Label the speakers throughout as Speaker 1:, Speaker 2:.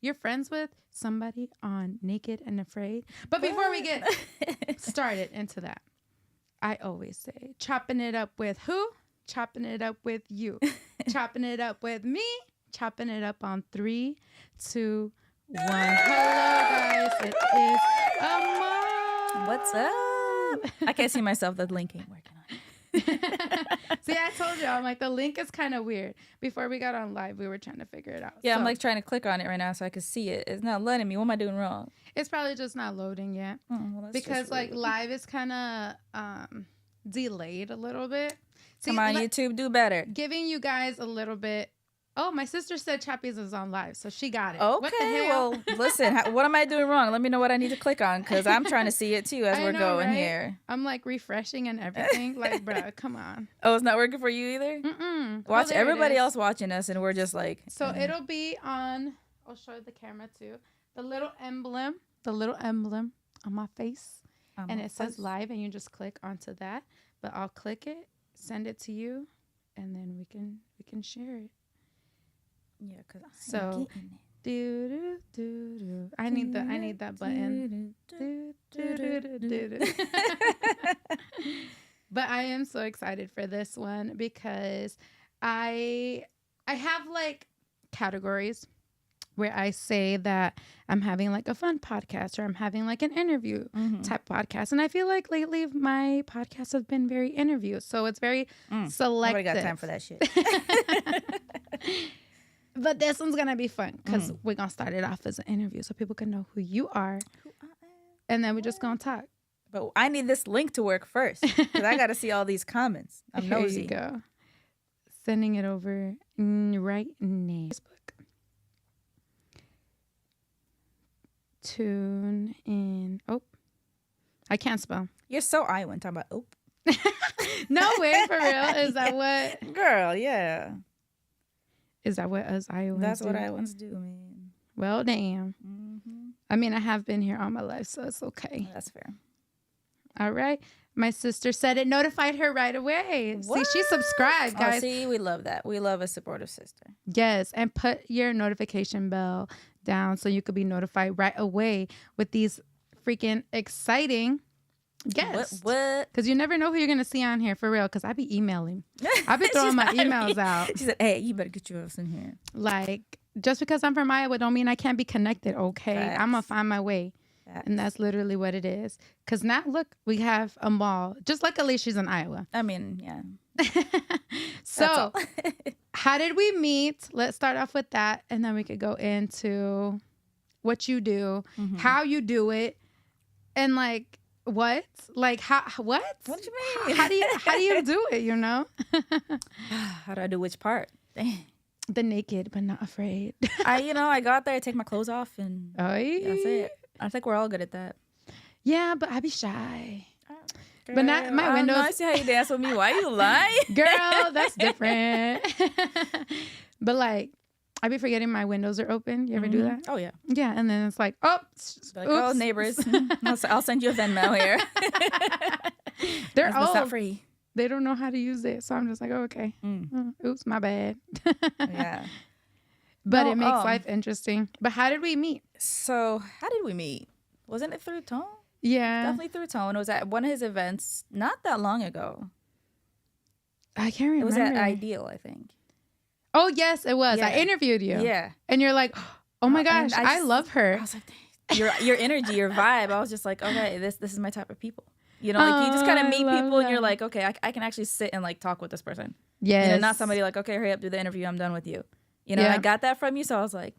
Speaker 1: you're friends with somebody on Naked and Afraid. But before we get started into that, I always say, chopping it up with who? Chopping it up with you. Chopping it up with me. Chopping it up on 3, 2, 1. Hello, guys. It is Amal.
Speaker 2: What's up? I can't see myself. The link ain't working on it.
Speaker 1: See, I told you, I'm like, the link is kind of weird. Before we got on live, we were trying to figure it out.
Speaker 2: Yeah, so, I'm like trying to click on it right now so I can see it. It's not letting me. What am I doing wrong?
Speaker 1: It's probably just not loading yet. Well, because like live is kind of delayed a little bit. See,
Speaker 2: come on, YouTube, do better.
Speaker 1: Giving you guys a little bit. Oh, my sister said Chapis is on live, so she got it.
Speaker 2: Okay,
Speaker 1: what the hell?
Speaker 2: Well, listen, what am I doing wrong? Let me know what I need to click on, because I'm trying to see it, too, as we're going right? here.
Speaker 1: I'm, like, refreshing and everything. Like, bruh, come on.
Speaker 2: Oh, it's not working for you either?
Speaker 1: Mm-mm.
Speaker 2: Watch everybody else watching us, and we're just like...
Speaker 1: So it'll be on... I'll show the camera, too. The little emblem on my face. And it says live, and you just click onto that. But I'll click it, send it to you, and then we can share it.
Speaker 2: Yeah, cause
Speaker 1: so I need that button. But I am so excited for this one because I have like categories where I say that I'm having like a fun podcast or I'm having like an interview type podcast. And I feel like lately my podcasts have been very interview. So it's very selective.
Speaker 2: Nobody got time for that shit.
Speaker 1: But this one's going to be fun because we're going to start it off as an interview so people can know who you are. Who I am. And then we're just going to talk.
Speaker 2: But I need this link to work first because I got to see all these comments. I'm nosy.
Speaker 1: Here you go. Sending it over right now. Facebook. Tune in. Oh, I can't spell.
Speaker 2: You're so Iowan talking about oh.
Speaker 1: No way, for real. Is that what?
Speaker 2: Girl, yeah.
Speaker 1: Is that what us Iowans
Speaker 2: That's
Speaker 1: do?
Speaker 2: what Iowans do, man.
Speaker 1: Well, damn. I mean, I have been here all my life, so it's okay.
Speaker 2: That's fair.
Speaker 1: All right. My sister said it notified her right away. What? See, she subscribed, guys.
Speaker 2: Oh, see, we love that. We love a supportive sister.
Speaker 1: Yes, and put your notification bell down so you could be notified right away with these freaking exciting guests.
Speaker 2: What?
Speaker 1: Because you never know who you're going to see on here, for real, because I be emailing. I be throwing my emails out.
Speaker 2: She said, hey, you better get yours in here.
Speaker 1: Like, just because I'm from Iowa don't mean I can't be connected, okay? Facts. I'm going to find my way. Facts. And that's literally what it is. Because now, look, we have Amal. Just luckily, she's in Iowa.
Speaker 2: I mean, yeah.
Speaker 1: So, how did we meet? Let's start off with that. And then we could go into what you do, how you do it, and like, what? Like what?
Speaker 2: What do you mean?
Speaker 1: How do you do it, you know?
Speaker 2: How do I do which part? Dang.
Speaker 1: The naked but not afraid.
Speaker 2: I go out there, I take my clothes off and that's it. I think we're all good at that.
Speaker 1: Yeah, but I be shy.
Speaker 2: Girl,
Speaker 1: but not my windows.
Speaker 2: I see how you dance with me. Why you lying?
Speaker 1: Girl, that's different. But like, I be forgetting my windows are open. You ever do that?
Speaker 2: Oh, yeah.
Speaker 1: Yeah, and then it's like, oh,
Speaker 2: oh, neighbors. I'll send you a Venmo here.
Speaker 1: They're
Speaker 2: old.
Speaker 1: old.
Speaker 2: Not free.
Speaker 1: They don't know how to use it. So I'm just like, oh, okay. Oops, my bad.
Speaker 2: Yeah.
Speaker 1: But it makes life interesting. But how did we meet?
Speaker 2: So how did we meet? Wasn't it through Tone?
Speaker 1: Yeah.
Speaker 2: Definitely through Tone. It was at one of his events not that long ago.
Speaker 1: I can't remember.
Speaker 2: It was at Ideal, I think.
Speaker 1: Oh, yes, it was. Yeah. I interviewed you.
Speaker 2: Yeah.
Speaker 1: And you're like, oh my gosh, I love her.
Speaker 2: I was like, your energy, your vibe. I was just like, okay, this is my type of people. You know, like you just kind of meet people and you're like, okay, I can actually sit and like talk with this person.
Speaker 1: Yes.
Speaker 2: You know, not somebody like, okay, hurry up, do the interview. I'm done with you. You know, I got that from you. So I was like,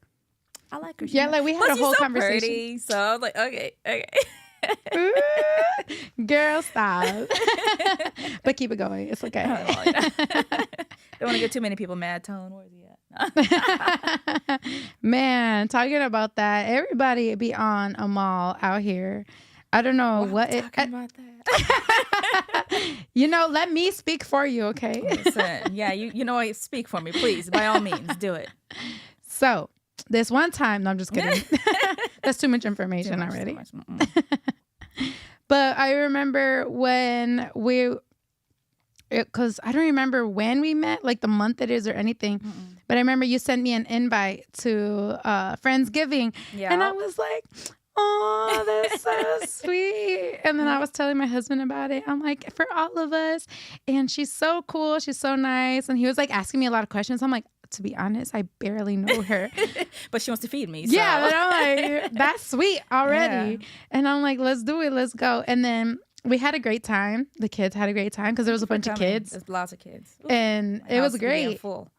Speaker 2: I like her.
Speaker 1: Yeah, like we had a whole conversation.
Speaker 2: Pretty, so I was like, okay.
Speaker 1: Girl, stop. But keep it going. It's okay.
Speaker 2: Don't want to get too many people mad. Tone, where's he at?
Speaker 1: Man, talking about that, everybody be on Amal out here. I don't know what it.
Speaker 2: Talking about that.
Speaker 1: You know, let me speak for you, okay?
Speaker 2: Listen, yeah, you know, speak for me, please. By all means, do it.
Speaker 1: So this one time, no, I'm just kidding. That's too much information already.
Speaker 2: Too much.
Speaker 1: But I remember when because I don't remember when we met, like the month it is or anything. But I remember you sent me an invite to Friendsgiving.
Speaker 2: Yeah.
Speaker 1: And I was like, oh, that's so sweet. And then I was telling my husband about it. I'm like, for all of us. And she's so cool. She's so nice. And he was like asking me a lot of questions. I'm like, to be honest, I barely know her.
Speaker 2: But she wants to feed me. So.
Speaker 1: Yeah, but I'm like, that's sweet already. Yeah. And I'm like, let's do it. Let's go. And then we had a great time. The kids had a great time because there was a bunch of kids.
Speaker 2: There's lots of kids. Ooh,
Speaker 1: and it was great.
Speaker 2: Full.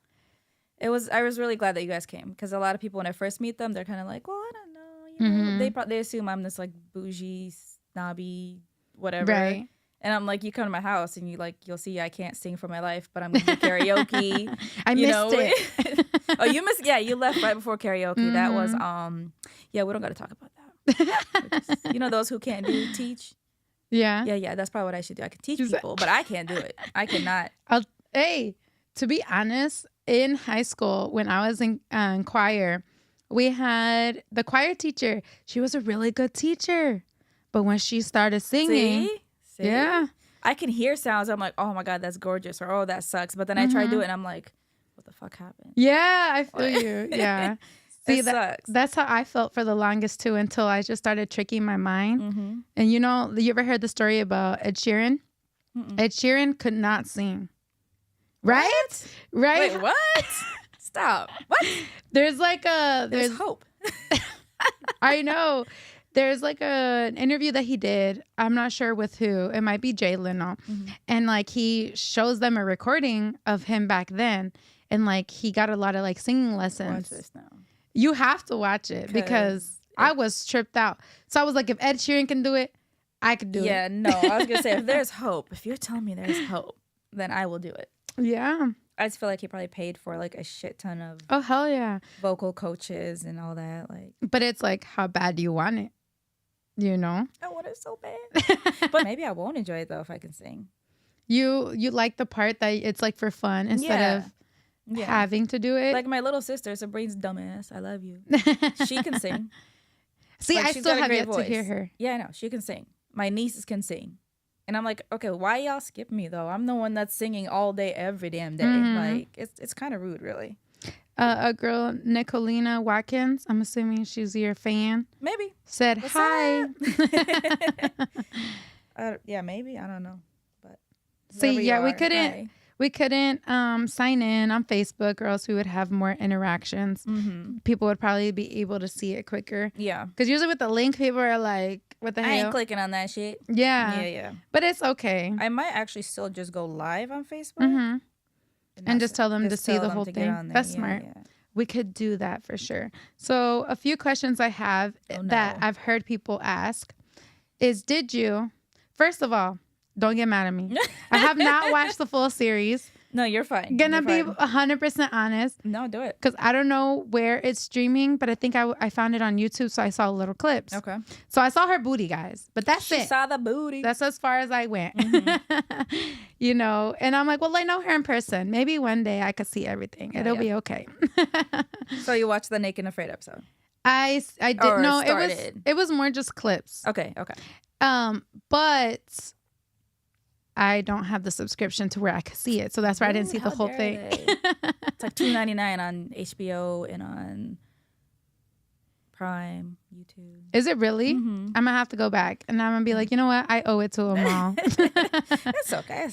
Speaker 2: I was really glad that you guys came because a lot of people, when I first meet them, they're kind of like, well, I don't know. You know? They assume I'm this like bougie, snobby, whatever. Right. And I'm like, you come to my house and you'll see I can't sing for my life, but I'm going to do karaoke.
Speaker 1: I missed it.
Speaker 2: Oh, you missed. Yeah, you left right before karaoke. That was, yeah, we don't got to talk about that. You know, those who can't teach.
Speaker 1: Yeah.
Speaker 2: Yeah. That's probably what I should do. I could teach people, but I can't do it. I cannot.
Speaker 1: Hey, to be honest, in high school, when I was in choir, we had the choir teacher. She was a really good teacher. But when she started singing,
Speaker 2: See?
Speaker 1: Yeah,
Speaker 2: I can hear sounds. I'm like, oh my God, that's gorgeous. Or, oh, that sucks. But then I try to do it and I'm like, what the fuck happened?
Speaker 1: Yeah, I feel you. Yeah. See,
Speaker 2: sucks.
Speaker 1: That's how I felt for the longest too, until I just started tricking my mind. And you know, you ever heard the story about Ed Sheeran? Ed Sheeran could not sing. Right?
Speaker 2: What?
Speaker 1: Right?
Speaker 2: Wait, what? Stop. What?
Speaker 1: There's
Speaker 2: hope.
Speaker 1: I know. There's like an interview that he did. I'm not sure with who. It might be Jay Leno. And like he shows them a recording of him back then. And like he got a lot of like singing lessons.
Speaker 2: Watch this now.
Speaker 1: You have to watch it because I was tripped out. So I was like, if Ed Sheeran can do it, I could do it.
Speaker 2: Yeah, no. I was going to say, if there's hope, if you're telling me there's hope, then I will do it.
Speaker 1: Yeah.
Speaker 2: I just feel like he probably paid for like a shit ton of
Speaker 1: hell yeah,
Speaker 2: vocal coaches and all that. Like,
Speaker 1: but it's like, how bad do you want it? You know?
Speaker 2: I want it so bad. But maybe I won't enjoy it though if I can sing.
Speaker 1: You like the part that it's like for fun instead of having to do it.
Speaker 2: Like my little sister, Sabrine's dumbass. I love you. She can sing.
Speaker 1: See,
Speaker 2: like,
Speaker 1: I still have yet to hear her.
Speaker 2: Yeah, I know. She can sing. My nieces can sing. And I'm like, okay, why y'all skip me though? I'm the one that's singing all day, every damn day. Like, it's kind of rude, really.
Speaker 1: A girl, Nicolina Watkins, I'm assuming she's your fan.
Speaker 2: Maybe.
Speaker 1: Said
Speaker 2: what's
Speaker 1: hi.
Speaker 2: Yeah, maybe. I don't know. But
Speaker 1: see, yeah, we couldn't sign in on Facebook, or else we would have more interactions. People would probably be able to see it quicker.
Speaker 2: Yeah. Because
Speaker 1: usually with the link, people are like, what the hell?
Speaker 2: I ain't clicking on that shit.
Speaker 1: Yeah.
Speaker 2: Yeah.
Speaker 1: But it's okay.
Speaker 2: I might actually still just go live on Facebook.
Speaker 1: And just tell them to see the whole thing. That's smart. Yeah. We could do that for sure. So a few questions I have that I've heard people ask is, did you, first of all, don't get mad at me. I have not watched the full series.
Speaker 2: No, you're fine.
Speaker 1: Gonna be 100% honest.
Speaker 2: No, do it.
Speaker 1: Because I don't know where it's streaming, but I think I found it on YouTube, so I saw little clips.
Speaker 2: Okay.
Speaker 1: So I saw her booty, guys, but that's it.
Speaker 2: She saw the booty.
Speaker 1: That's as far as I went. You know, and I'm like, well, I know her in person. Maybe one day I could see everything. It'll be okay.
Speaker 2: So you watched the Naked and Afraid episode?
Speaker 1: I didn't know. It was more just clips.
Speaker 2: Okay.
Speaker 1: But I don't have the subscription to where I could see it, so that's why I didn't see the whole thing.
Speaker 2: It's like $2.99 on HBO and on Prime, YouTube.
Speaker 1: Is it really? I'm gonna have to go back, and I'm gonna be like, you know what? I owe it to them all.
Speaker 2: It's okay.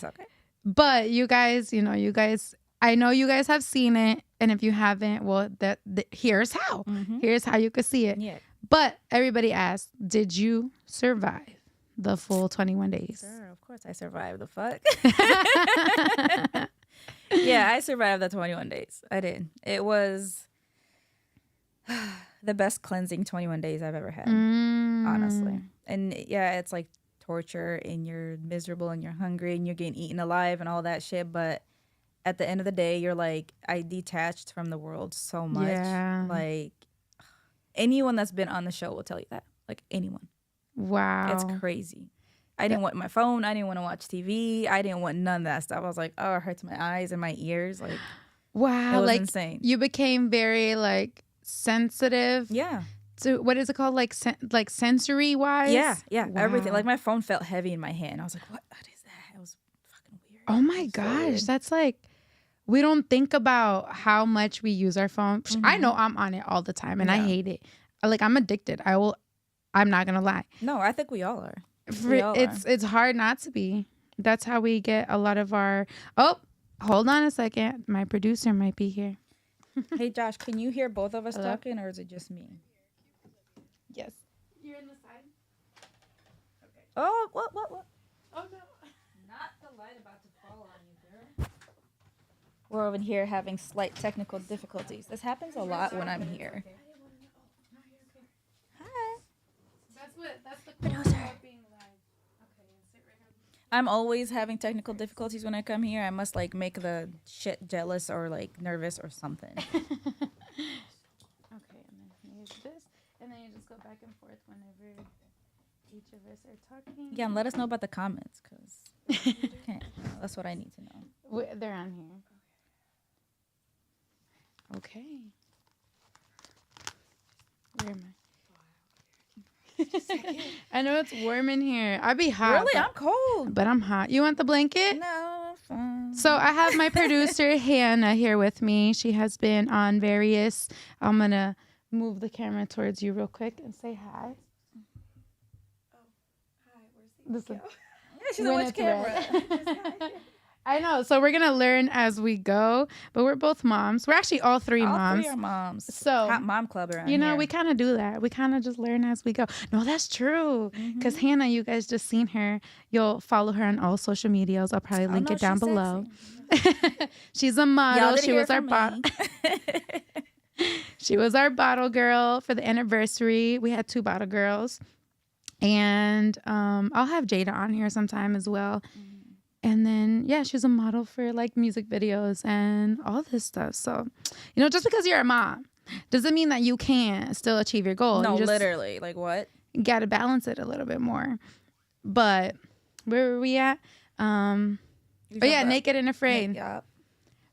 Speaker 1: But you guys, I know you guys have seen it, and if you haven't, well, here's how. Here's how you could see it.
Speaker 2: Yeah.
Speaker 1: But everybody asked, did you survive the full 21 days?
Speaker 2: Sure, of course I survived. The fuck? Yeah, I survived the 21 days. I did. It was the best cleansing 21 days I've ever had, honestly. And yeah, it's like torture, and you're miserable, and you're hungry, and you're getting eaten alive and all that shit. But at the end of the day, you're like, I detached from the world so much. Yeah. Like, anyone that's been on the show will tell you that. Like, anyone.
Speaker 1: Wow.
Speaker 2: It's crazy. I didn't want my phone. I didn't want to watch TV. I didn't want none of that stuff. I was like, oh, it hurts my eyes and my ears. Like,
Speaker 1: wow.
Speaker 2: It was
Speaker 1: like,
Speaker 2: insane.
Speaker 1: You became very, like, sensitive.
Speaker 2: Yeah.
Speaker 1: So what is it called? Like, sensory wise?
Speaker 2: Yeah.
Speaker 1: Wow.
Speaker 2: Everything. Like, my phone felt heavy in my hand. I was like, what is that? It was fucking weird.
Speaker 1: Oh my gosh, that's like, we don't think about how much we use our phone. I know I'm on it all the time and I hate it. Like, I'm addicted. I'm not gonna lie.
Speaker 2: No, I think we all are.
Speaker 1: It's hard not to be. That's how we get a lot of our. Oh, hold on a second. My producer might be here.
Speaker 2: Hey Josh, can you hear both of us talking, or is it just me?
Speaker 1: Yes. You're in the side. Okay.
Speaker 2: Oh, what?
Speaker 1: Oh no.
Speaker 2: Not the light about to fall on you, girl. We're over here having slight technical difficulties. This happens a lot when I'm here. Hi.
Speaker 1: That's the cool thing about being live. Okay, sit right here.
Speaker 2: I'm always having technical difficulties when I come here. I must like make the shit jealous or like nervous or something.
Speaker 1: Okay, and then here's this, and then you just go back and forth whenever each of us are talking.
Speaker 2: Yeah, and let us know about the comments, because that's what I need to know.
Speaker 1: They're on here. Okay. Where am I? I know it's warm in here. I'd be hot.
Speaker 2: Really? I'm cold.
Speaker 1: But I'm hot. You want the blanket?
Speaker 2: No, I'm fine.
Speaker 1: So I have my producer, Hannah, here with me. She has been on various... I'm going to move the camera towards you real quick and say hi.
Speaker 3: Oh, hi. Where's the
Speaker 2: Yeah, she's on which camera?
Speaker 1: I know. So we're going to learn as we go. But we're both moms. We're actually all three moms.
Speaker 2: All three are moms.
Speaker 1: So,
Speaker 2: hot mom club around
Speaker 1: you know,
Speaker 2: here.
Speaker 1: we kind of do that. We kind of just learn as we go. No, that's true. Because Hannah, you guys just seen her. You'll follow her on all social medias. I'll probably link it down below. She's a model. She was our bottle. She was our bottle girl for the anniversary. We had 2 bottle girls. And I'll have Jada on here sometime as well. And then, yeah, she's a model for like music videos and all this stuff. So, you know, just because you're a mom doesn't mean that you can't still achieve your goal.
Speaker 2: No,
Speaker 1: you just
Speaker 2: literally. Like what?
Speaker 1: got to balance it a little bit more. But where were we at? Oh yeah, Naked and Afraid.
Speaker 2: Yeah.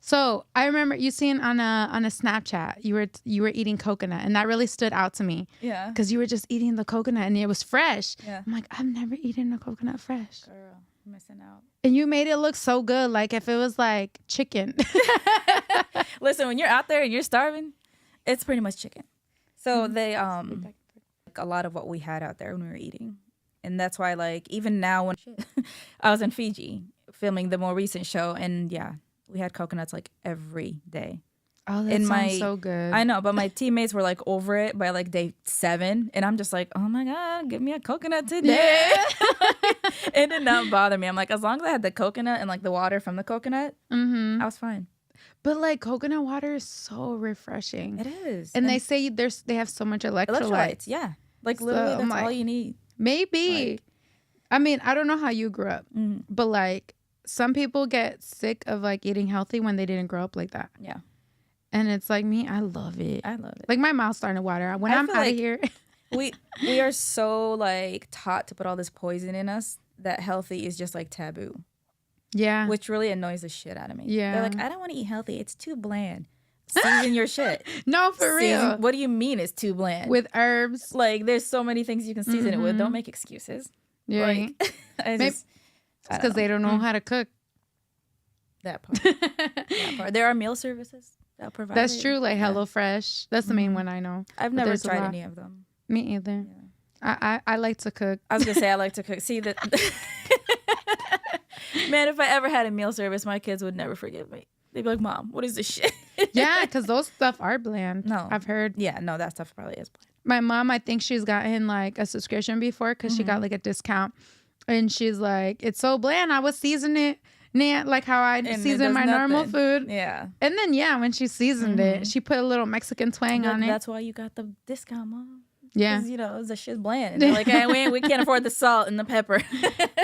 Speaker 1: So I remember you seeing on a Snapchat, you were eating coconut, and that really stood out to me.
Speaker 2: Yeah.
Speaker 1: Because you were just eating the coconut and it was fresh.
Speaker 2: Yeah.
Speaker 1: I'm like, I've never eaten a coconut fresh.
Speaker 2: Girl, missing out.
Speaker 1: And you made it look so good, like if it was like chicken.
Speaker 2: Listen, when you're out there and you're starving, it's pretty much chicken. So they a lot of what we had out there when we were eating. And that's why, like, even now when I was in Fiji filming the more recent show, and yeah, we had coconuts like every day.
Speaker 1: Oh, that sounds so good.
Speaker 2: I know, but my teammates were like over it by like day 7, and I'm just like, oh my God, give me a coconut today. Yeah. It did not bother me. I'm like, as long as I had the coconut and like the water from the coconut, I was fine.
Speaker 1: But like coconut water is so refreshing.
Speaker 2: It is.
Speaker 1: And they say they have so much electrolytes.
Speaker 2: Yeah. Like literally that's all you need.
Speaker 1: Maybe. Like, I mean, I don't know how you grew up, but like some people get sick of like eating healthy when they didn't grow up like that.
Speaker 2: Yeah.
Speaker 1: And it's like me, I love it.
Speaker 2: I love it.
Speaker 1: Like my mouth's starting to water. When I'm out of here.
Speaker 2: we are so like taught to put all this poison in us that healthy is just like taboo.
Speaker 1: Yeah.
Speaker 2: Which really annoys the shit out of me.
Speaker 1: Yeah.
Speaker 2: They're like, I don't want to eat healthy. It's too bland. Season your shit.
Speaker 1: No, for real.
Speaker 2: What do you mean it's too bland?
Speaker 1: With herbs.
Speaker 2: Like there's so many things you can season it with. Don't make excuses.
Speaker 1: Yeah.
Speaker 2: Like, it's
Speaker 1: because they don't know how to cook.
Speaker 2: That part. That part. There are meal services that provide.
Speaker 1: That's true. Like HelloFresh. That's the main one I know.
Speaker 2: I've never tried any of them.
Speaker 1: Me either. Yeah. I like to cook.
Speaker 2: I was gonna say I like to cook. See that. Man, if I ever had a meal service, my kids would never forgive me. They'd be like, Mom, what is this shit?
Speaker 1: Yeah, because those stuff are bland.
Speaker 2: No.
Speaker 1: I've heard.
Speaker 2: Yeah, no, that stuff probably is bland.
Speaker 1: My mom, I think she's gotten like a subscription before because she got like a discount. And she's like, it's so bland. I would season it like how I season my normal food.
Speaker 2: Yeah.
Speaker 1: And then, when she seasoned it, she put a little Mexican twang on it.
Speaker 2: That's why you got the discount, Mom.
Speaker 1: Yeah.
Speaker 2: Because, you know, the shit's bland. And they're like, hey, we can't afford the salt and the pepper.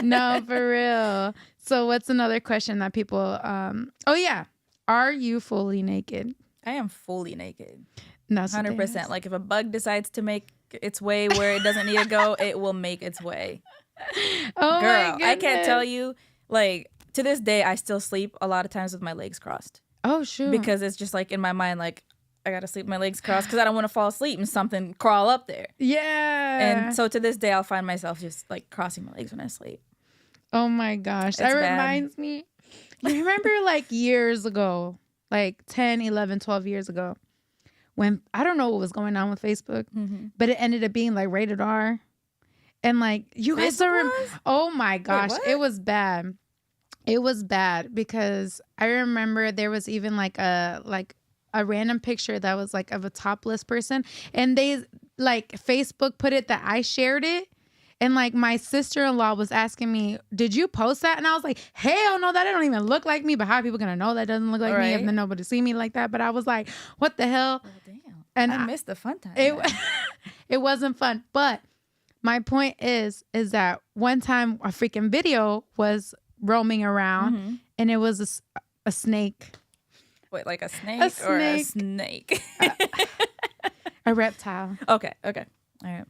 Speaker 1: No, for real. So what's another question that people, are you fully naked?
Speaker 2: I am fully naked.
Speaker 1: No,
Speaker 2: 100%. Like if a bug decides to make its way where it doesn't need to go, it will make its way.
Speaker 1: Oh,
Speaker 2: girl,
Speaker 1: my
Speaker 2: I can't tell you, like, to this day, I still sleep a lot of times with my legs crossed.
Speaker 1: Oh, shoot.
Speaker 2: Because it's just like in my mind, like, I gotta sleep with my legs crossed because I don't want to fall asleep and something crawl up there.
Speaker 1: Yeah.
Speaker 2: And so to this day, I'll find myself just like crossing my legs when I sleep.
Speaker 1: Oh my gosh. That reminds me. You remember like years ago, like 10, 11, 12 years ago, when I don't know what was going on with Facebook, but it ended up being like rated R. And like you guys don't oh my gosh, it was bad. It was bad because I remember there was even like a random picture that was like of a topless person, and they like Facebook put it that I shared it. And like my sister-in-law was asking me, did you post that? And I was like, hell no, that don't even look like me. But how are people gonna know that doesn't look like me if nobody see me like that? But I was like, what the hell?
Speaker 2: Oh, damn.
Speaker 1: And
Speaker 2: I missed the fun time.
Speaker 1: It wasn't fun. But my point is that one time a freaking video was roaming around and it was a snake.
Speaker 2: Wait, like a snake or a snake?
Speaker 1: A reptile.
Speaker 2: Okay. All right.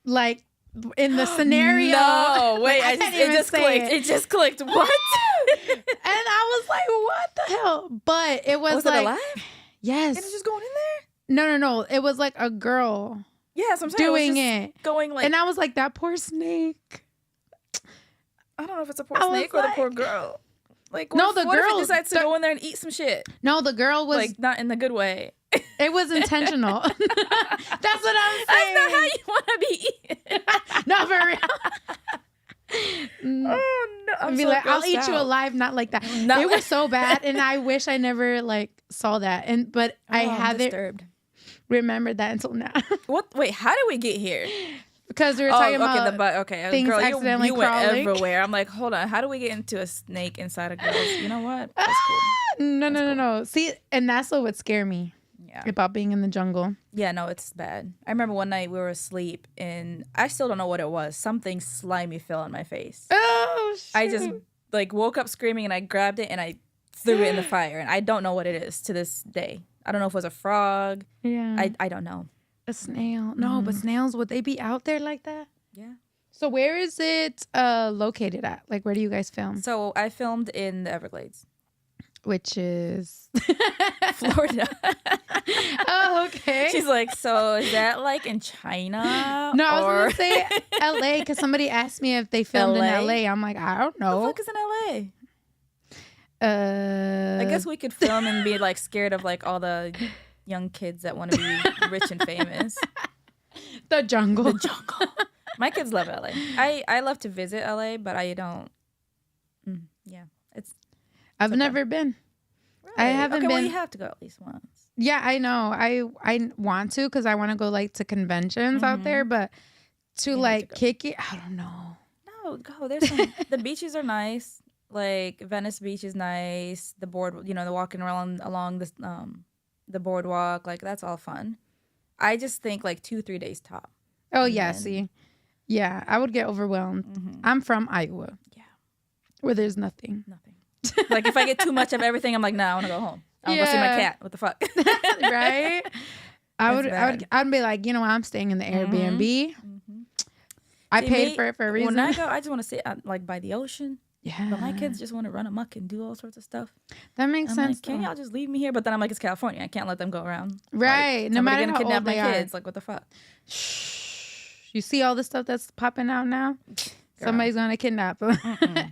Speaker 1: Like in the scenario.
Speaker 2: No, wait,
Speaker 1: like,
Speaker 2: it just clicked. It just clicked. What?
Speaker 1: And I was like, what the hell? But it was like,
Speaker 2: it alive?
Speaker 1: Yes.
Speaker 2: And it's just going in there?
Speaker 1: No. It was like a girl.
Speaker 2: Yeah, so I'm saying
Speaker 1: doing it.
Speaker 2: Going like.
Speaker 1: And I was like, that poor snake.
Speaker 2: I don't know if it's a poor snake or the poor girl. Like,
Speaker 1: no, the
Speaker 2: what
Speaker 1: girl
Speaker 2: if it decides to go in there and eat some shit?
Speaker 1: No, the girl was
Speaker 2: like not in the good way.
Speaker 1: It was intentional. That's what I'm saying.
Speaker 2: That's not how you want to be eaten.
Speaker 1: No, for real.
Speaker 2: Oh no!
Speaker 1: I'd be like, I'll eat you alive, not like that. No. It was so bad, and I wish I never like saw that. But I haven't remembered that until now.
Speaker 2: What? Wait, how did we get here?
Speaker 1: Because we were talking about things
Speaker 2: girl,
Speaker 1: accidentally
Speaker 2: you went
Speaker 1: crawling
Speaker 2: everywhere. I'm like, hold on, how do we get into a snake inside a girl's? You know what? That's cool.
Speaker 1: No. See, and that's what would scare me. Yeah. About being in the jungle.
Speaker 2: Yeah, no, it's bad. I remember one night we were asleep and I still don't know what it was. Something slimy fell on my face.
Speaker 1: Oh, shit.
Speaker 2: I just like woke up screaming and I grabbed it and I threw it in the fire. And I don't know what it is to this day. I don't know if it was a frog.
Speaker 1: Yeah.
Speaker 2: I don't know.
Speaker 1: A snail. No, but snails, would they be out there like that?
Speaker 2: Yeah.
Speaker 1: So where is it located at? Like, where do you guys film?
Speaker 2: So I filmed in the Everglades. Which
Speaker 1: is
Speaker 2: Florida.
Speaker 1: Oh, okay.
Speaker 2: She's like, so is that like in China?
Speaker 1: No, I was going to say LA because somebody asked me if they filmed in LA. I'm like, I don't know.
Speaker 2: What the fuck is in LA? I guess we could film and be like scared of like all the young kids that want to be rich and famous.
Speaker 1: The jungle.
Speaker 2: My kids love LA. I love to visit LA, but I don't. Yeah,
Speaker 1: I've never been.
Speaker 2: Really?
Speaker 1: I haven't been.
Speaker 2: Well, you have to go at least once.
Speaker 1: Yeah, I know. I want to because I want to go like to conventions out there, but to like kick it, I don't know.
Speaker 2: No, go. There's some. The beaches are nice. Like Venice Beach is nice. The board, the walking around along the boardwalk, like that's all fun. I just think like 2-3 days top.
Speaker 1: Oh yeah, see, yeah, I would get overwhelmed. I'm from Iowa. Yeah, where there's nothing.
Speaker 2: Like if I get too much of everything, I'm like, nah, I want to go home. I want to go see my cat. What the fuck?
Speaker 1: Right? I'd be like, I'm staying in the Airbnb. I paid for it for a reason.
Speaker 2: When I go, I just want to sit like by the ocean.
Speaker 1: Yeah.
Speaker 2: But my kids just want to run amok and do all sorts of stuff.
Speaker 1: That makes sense.
Speaker 2: Like, can't y'all just leave me here? But then I'm like, it's California. I can't let them go around.
Speaker 1: Right.
Speaker 2: Like,
Speaker 1: no matter how
Speaker 2: kidnap
Speaker 1: old
Speaker 2: my
Speaker 1: they
Speaker 2: kids.
Speaker 1: are.
Speaker 2: Like, what the fuck?
Speaker 1: Shh. You see all the stuff that's popping out now? Girl. Somebody's going to kidnap them.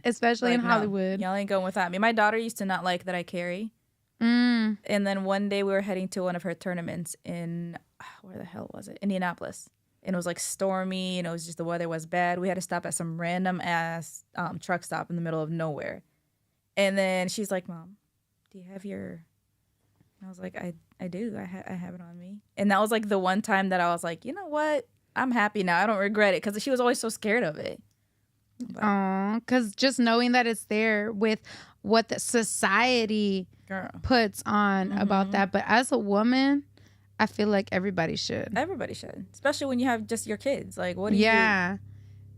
Speaker 1: Especially in Hollywood.
Speaker 2: Y'all ain't going without me. My daughter used to not like that I carry. And then one day we were heading to one of her tournaments in, where the hell was it? Indianapolis. And it was like stormy and it was just the weather was bad. We had to stop at some random ass truck stop in the middle of nowhere. And then she's like, Mom, do you have your... And I was like, I do. I have it on me. And that was like the one time that I was like, you know what? I'm happy now. I don't regret it because she was always so scared of it.
Speaker 1: Oh, because just knowing that it's there with what the society puts on about that. But as a woman, I feel like everybody should.
Speaker 2: Everybody should. Especially when you have just your kids. Like, what do you do?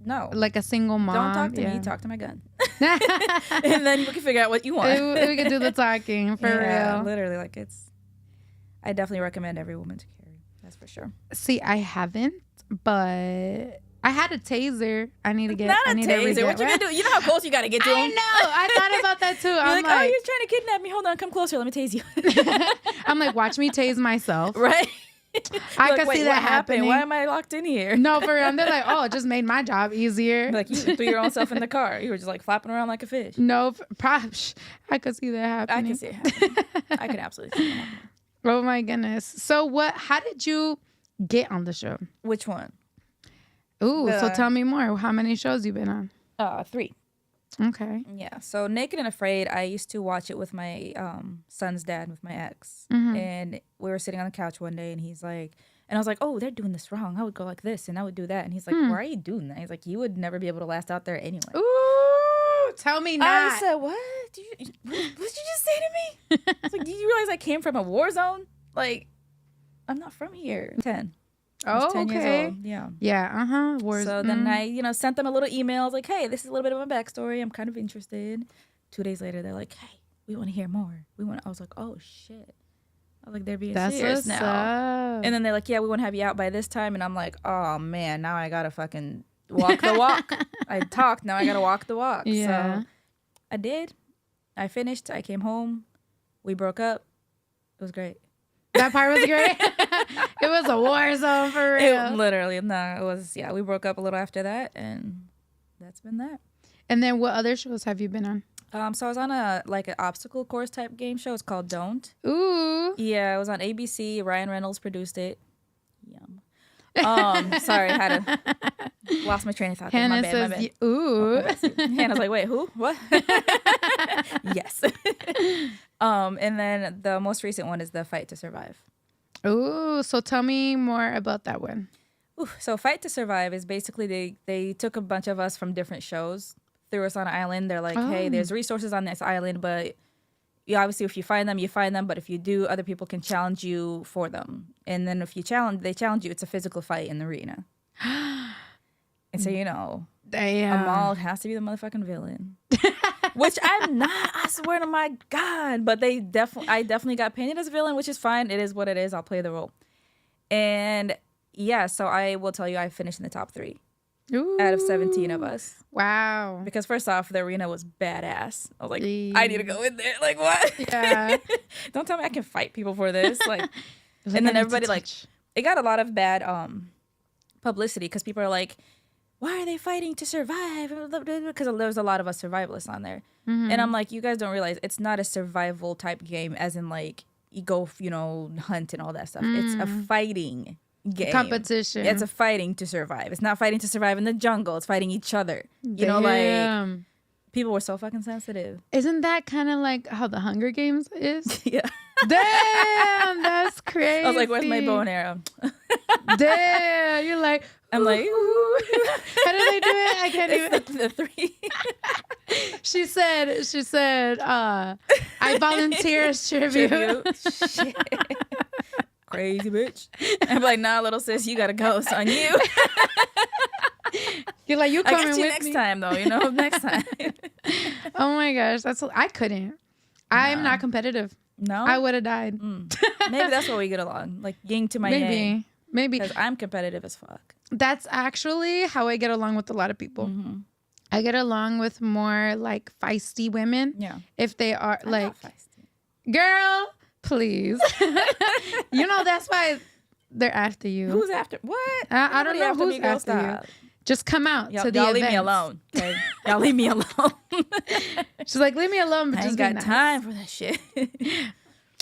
Speaker 2: No.
Speaker 1: Like a single mom.
Speaker 2: Don't talk to me. Talk to my gun. And then you can figure out what you want.
Speaker 1: We can do the talking for real.
Speaker 2: Literally, like I definitely recommend every woman to carry. That's for sure.
Speaker 1: See, I haven't, but I had a taser. I need to get.
Speaker 2: Not a taser. What you gonna do? You know how close you gotta get to him.
Speaker 1: I know. I thought about that too.
Speaker 2: I'm like, oh, you're trying to kidnap me. Hold on, come closer. Let me tase you.
Speaker 1: I'm like, watch me tase myself.
Speaker 2: Right.
Speaker 1: I
Speaker 2: Like,
Speaker 1: could
Speaker 2: wait,
Speaker 1: see
Speaker 2: what
Speaker 1: that
Speaker 2: happened?
Speaker 1: happening.
Speaker 2: Why am I locked in here?
Speaker 1: No, for real. They're like, oh, it just made my job easier.
Speaker 2: Like, you threw your own self in the car. You were just like flapping around like a fish.
Speaker 1: No, I could see that happening.
Speaker 2: I can see it happening. I can absolutely see it happening.
Speaker 1: Oh my goodness. So how did you get on the show?
Speaker 2: Which one?
Speaker 1: Ooh, so tell me more. How many shows you been on?
Speaker 2: 3.
Speaker 1: Okay.
Speaker 2: Yeah. So Naked and Afraid, I used to watch it with my son's dad, with my ex.
Speaker 1: Mm-hmm.
Speaker 2: And we were sitting on the couch one day and he's like, and I was like, oh, they're doing this wrong. I would go like this and I would do that. And he's like, why are you doing that? He's like, you would never be able to last out there anyway.
Speaker 1: Ooh, tell me not.
Speaker 2: I said, what? What did you just say to me? I was like, do you realize I came from a war zone? Like, I'm not from here. 10. I was 10 years old. Yeah.
Speaker 1: Yeah,
Speaker 2: So then I, sent them a little email. I was like, hey, this is a little bit of my backstory. I'm kind of interested. 2 days later, they're like, hey, we want to hear more. I was like, oh, shit. I was like, they're being serious now.
Speaker 1: Up.
Speaker 2: And then they're like, yeah, we want to have you out by this time. And I'm like, oh, man, now I got to fucking walk the walk. I talked. Now I got to walk the walk.
Speaker 1: Yeah.
Speaker 2: So I did. I finished. I came home. We broke up. It was great.
Speaker 1: That part was great. It was a war zone for real.
Speaker 2: Literally, no, it was. Yeah, we broke up a little after that, and that's been that.
Speaker 1: And then what other shows have you been on?
Speaker 2: So I was on an obstacle course type game show. It's called Don't.
Speaker 1: Ooh.
Speaker 2: Yeah, it was on ABC. Ryan Reynolds produced it. Yum. Sorry, I had to lost my train of thought.
Speaker 1: Hannah
Speaker 2: my bad.
Speaker 1: says, ooh.
Speaker 2: Hannah's like, wait, who? What? Yes. And then the most recent one is the Fight to Survive.
Speaker 1: Ooh, so tell me more about that one.
Speaker 2: So Fight to Survive is basically they took a bunch of us from different shows, threw us on an island. They're like, hey, there's resources on this island, but obviously if you find them, you find them. But if you do, other people can challenge you for them. And then if they challenge you, it's a physical fight in the arena. And so,
Speaker 1: Damn.
Speaker 2: Amal has to be the motherfucking villain. Which I'm not, I swear to my God. But I definitely got painted as a villain, which is fine. It is what it is. I'll play the role. And yeah, so I will tell you I finished in the top 3 out of 17 of us.
Speaker 1: Wow.
Speaker 2: Because first off, the arena was badass. I was like, I need to go in there. Like, what?
Speaker 1: Yeah.
Speaker 2: Don't tell me I can fight people for this. Like, and then everybody it got a lot of bad publicity because people are like, why are they fighting to survive? Because there was a lot of us survivalists on there. Mm-hmm. And I'm like, you guys don't realize it's not a survival type game as in like you go, hunt and all that stuff. It's a fighting game.
Speaker 1: Competition.
Speaker 2: It's a fighting to survive. It's not fighting to survive in the jungle. It's fighting each other.
Speaker 1: Damn.
Speaker 2: People were so fucking sensitive.
Speaker 1: Isn't that kind of like how the Hunger Games is?
Speaker 2: Yeah.
Speaker 1: Damn, that's crazy.
Speaker 2: I was like, where's my bow and arrow?
Speaker 1: Damn, you're like,
Speaker 2: I'm like,
Speaker 1: ooh. How do they do it? I can't even.
Speaker 2: The 3.
Speaker 1: She said, I volunteer as tribute.
Speaker 2: Shit. Crazy bitch. I'm like, nah, little sis, you gotta go. It's on you.
Speaker 1: You're like, you coming
Speaker 2: I got you
Speaker 1: with
Speaker 2: next
Speaker 1: me
Speaker 2: time, though. Next time.
Speaker 1: Oh my gosh, I couldn't. I'm not competitive.
Speaker 2: No,
Speaker 1: I would have died.
Speaker 2: Maybe that's why we get along. Like yin to my yang.
Speaker 1: Maybe
Speaker 2: because I'm competitive as fuck.
Speaker 1: That's actually how I get along with a lot of people. Mm-hmm. I get along with more like feisty women. Yeah, if they are
Speaker 2: I'm
Speaker 1: like
Speaker 2: not feisty.
Speaker 1: Girl, please. That's why they're after you.
Speaker 2: Who's after what?
Speaker 1: I don't know who's after you. Just come out to the
Speaker 2: y'all
Speaker 1: events.
Speaker 2: Leave me alone. Okay? Y'all leave me alone.
Speaker 1: She's like, leave me alone, but
Speaker 2: I
Speaker 1: just
Speaker 2: ain't got time for that shit.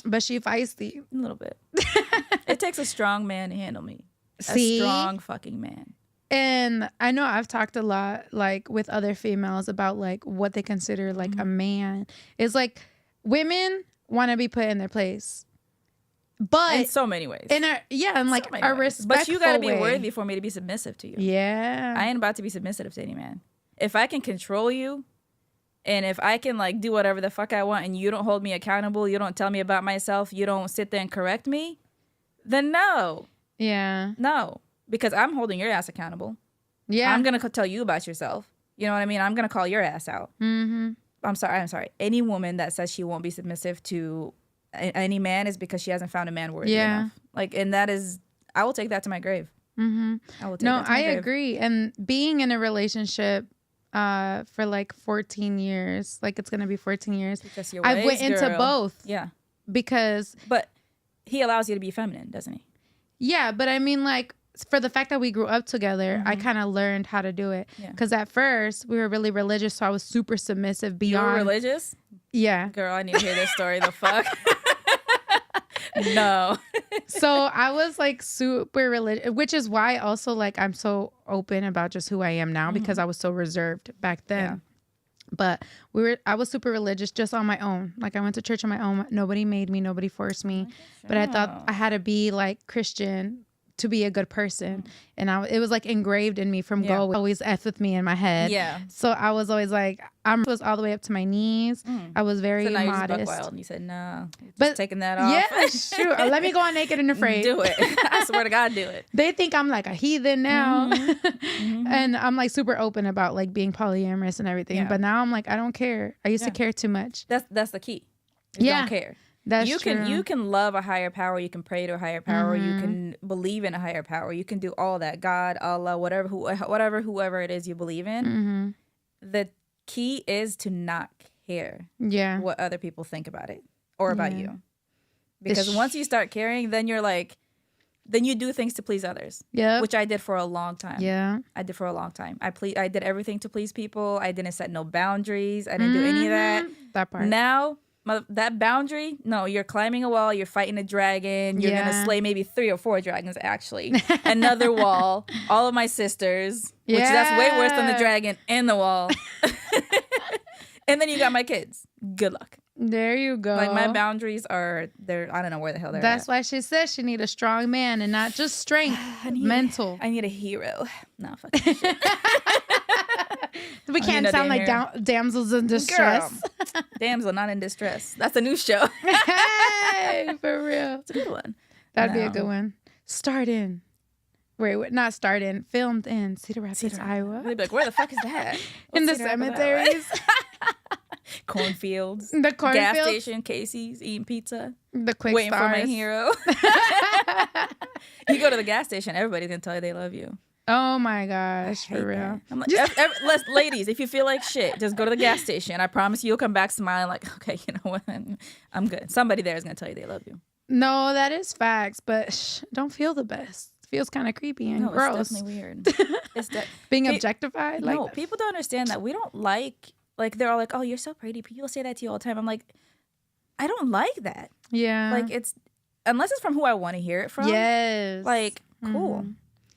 Speaker 1: But she feisty.
Speaker 2: A little bit. It takes a strong man to handle me.
Speaker 1: See?
Speaker 2: A strong fucking man.
Speaker 1: And I know I've talked a lot like with other females about like what they consider like a man. It's like women want to be put in their place. But
Speaker 2: in so many ways.
Speaker 1: And like a respectful
Speaker 2: But you gotta be
Speaker 1: way.
Speaker 2: worthy for me to be submissive to you.
Speaker 1: Yeah.
Speaker 2: I ain't about to be submissive to any man. If I can control you and if I can like do whatever the fuck I want and you don't hold me accountable, you don't tell me about myself, you don't sit there and correct me, then no.
Speaker 1: Yeah.
Speaker 2: No. Because I'm holding your ass accountable.
Speaker 1: Yeah.
Speaker 2: I'm gonna tell you about yourself. You know what I mean? I'm gonna call your ass out. Mm-hmm. I'm sorry. Any woman that says she won't be submissive to any man is because she hasn't found a man worthy enough. Like, and that is, I will take that to my grave. Mm-hmm. I will take that to my grave.
Speaker 1: Agree. And being in a relationship for like 14 years, like it's gonna be 14 years.
Speaker 2: Because
Speaker 1: I went into both.
Speaker 2: Yeah.
Speaker 1: Because
Speaker 2: but he allows you to be feminine, doesn't he?
Speaker 1: Yeah, but I mean, like, for the fact that we grew up together, I kind of learned how to do it.
Speaker 2: Yeah.
Speaker 1: Because at first, we were really religious, so I was super submissive
Speaker 2: You
Speaker 1: beyond.
Speaker 2: were religious?
Speaker 1: Yeah.
Speaker 2: Girl, I need to hear this story. The fuck? No.
Speaker 1: So I was, like, super religious, which is why also, like, I'm so open about just who I am now because I was so reserved back then.
Speaker 2: Yeah.
Speaker 1: But I was super religious just on my own. Like, I went to church on my own. Nobody made me. Nobody forced me. But I thought I had to be, like, Christian to be a good person. And it was, like, engraved in me from go. Always F with me in my head.
Speaker 2: Yeah.
Speaker 1: So I was always, like, was all the way up to my knees. I was very
Speaker 2: So now you just
Speaker 1: modest.
Speaker 2: buck wild and you said, no.
Speaker 1: But
Speaker 2: taking that off.
Speaker 1: Yeah, it's true. Let me go on Naked and Afraid.
Speaker 2: Do it. I swear to God, do it.
Speaker 1: They think I'm like a heathen now. And I'm like super open about like being polyamorous and everything.
Speaker 2: Yeah.
Speaker 1: But now I'm like, I don't care. I used to care too much.
Speaker 2: That's the key. You don't care.
Speaker 1: That's
Speaker 2: you
Speaker 1: true.
Speaker 2: You can love a higher power. You can pray to a higher power. You can believe in a higher power. You can do all that. God, Allah, whoever it is you believe in. The key is to not care what other people think about it or about you. Because once you start caring, then you're like, then you do things to please others. Yeah. Which I did for a long time. Yeah. I did for a long time. I did everything to please people. I didn't set no boundaries. I didn't do any of that.
Speaker 1: That part.
Speaker 2: Now, that boundary, no, you're climbing a wall, you're fighting a dragon, you're going to slay maybe 3 or 4 dragons, actually. Another wall, all of my sisters, which that's way worse than the dragon in the wall. And then you got my kids. Good luck.
Speaker 1: There you go.
Speaker 2: Like, my boundaries are, I don't know where the hell they're
Speaker 1: That's
Speaker 2: at.
Speaker 1: why she says she need a strong man and not just strength, mental.
Speaker 2: I need a hero. No, fuck that shit.
Speaker 1: We can't sound like damsels in distress.
Speaker 2: Girl. Damsel not in distress. That's a new show.
Speaker 1: Hey, for real.
Speaker 2: It's a good one.
Speaker 1: That'd be a good one. Not starred in. Filmed in Cedar Rapids, Iowa.
Speaker 2: They'd be like, where the fuck is that?
Speaker 1: In the cemeteries.
Speaker 2: Cornfields.
Speaker 1: The cornfields.
Speaker 2: Gas station, Casey's, eating pizza.
Speaker 1: The quick
Speaker 2: waiting
Speaker 1: stars.
Speaker 2: for my hero. You go to the gas station, everybody's going to tell you they love you.
Speaker 1: Oh my gosh, for real.
Speaker 2: I'm like, ladies, if you feel like shit, just go to the gas station. I promise you'll come back smiling like, okay, you know what? I'm good. Somebody there is going to tell you they love you.
Speaker 1: No, that is facts, but don't feel the best. It feels kind of creepy and gross.
Speaker 2: It's definitely weird.
Speaker 1: Being objectified?
Speaker 2: No,
Speaker 1: like
Speaker 2: people don't understand that. We don't like, they're all like, oh, you're so pretty. People say that to you all the time. I'm like, I don't like that.
Speaker 1: Yeah.
Speaker 2: Like, unless it's from who I want to hear it from.
Speaker 1: Yes.
Speaker 2: Like, cool.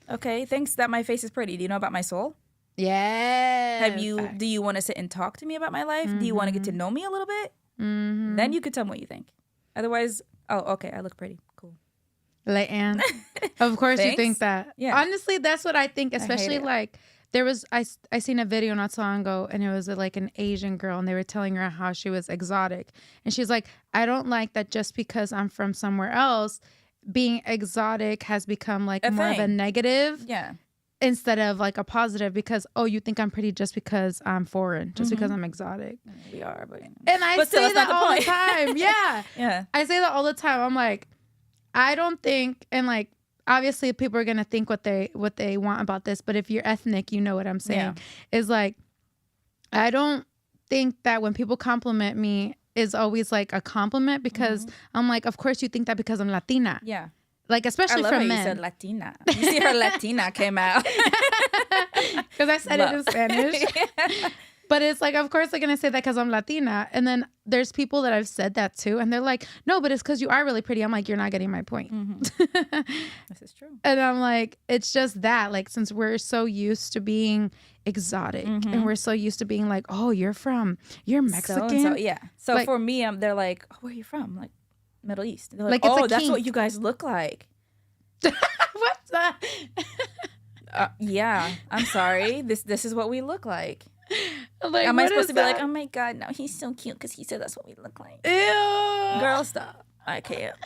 Speaker 2: Okay, thanks that my face is pretty. Do you know about my soul?
Speaker 1: Yeah.
Speaker 2: Do you want to sit and talk to me about my life? Do you want to get to know me a little bit? Then you could tell me what you think. Otherwise, oh, okay, I look pretty. Cool.
Speaker 1: And of course you think that.
Speaker 2: Yeah.
Speaker 1: Honestly, that's what I think, especially like there was I seen a video not so long ago and it was like an Asian girl and they were telling her how she was exotic. And she's like, I don't like that just because I'm from somewhere else, being exotic has become like more of a negative instead of like a positive because, oh, you think I'm pretty just because I'm foreign, just because I'm exotic.
Speaker 2: We are, but
Speaker 1: and I say that all the time. Yeah.
Speaker 2: Yeah.
Speaker 1: I say that all the time. I'm like, I don't think, and like, obviously people are going to think what they want about this, but if you're ethnic, you know what I'm saying. Is like, I don't think that when people compliment me, is always like a compliment because I'm like, of course you think that because I'm Latina. Yeah. Like, especially from men.
Speaker 2: You said Latina. You see her Latina came out.
Speaker 1: Because I said it in Spanish. But it's like, of course they're going to say that because I'm Latina. And then there's people that I've said that to. And they're like, no, but it's because you are really pretty. I'm like, you're not getting my point.
Speaker 2: This is true.
Speaker 1: And I'm like, it's just that. Like, since we're so used to being exotic and we're so used to being like, oh, you're Mexican.
Speaker 2: So, yeah. So like, for me, they're like, oh, where are you from? I'm like, Middle East. They're like, oh, that's what you guys look like.
Speaker 1: What's that?
Speaker 2: Yeah, I'm sorry. This is what we look like.
Speaker 1: Like,
Speaker 2: am I supposed to be like, oh my God, no, he's so cute because he said that's what we look like? Ew. Girl, stop. I can't.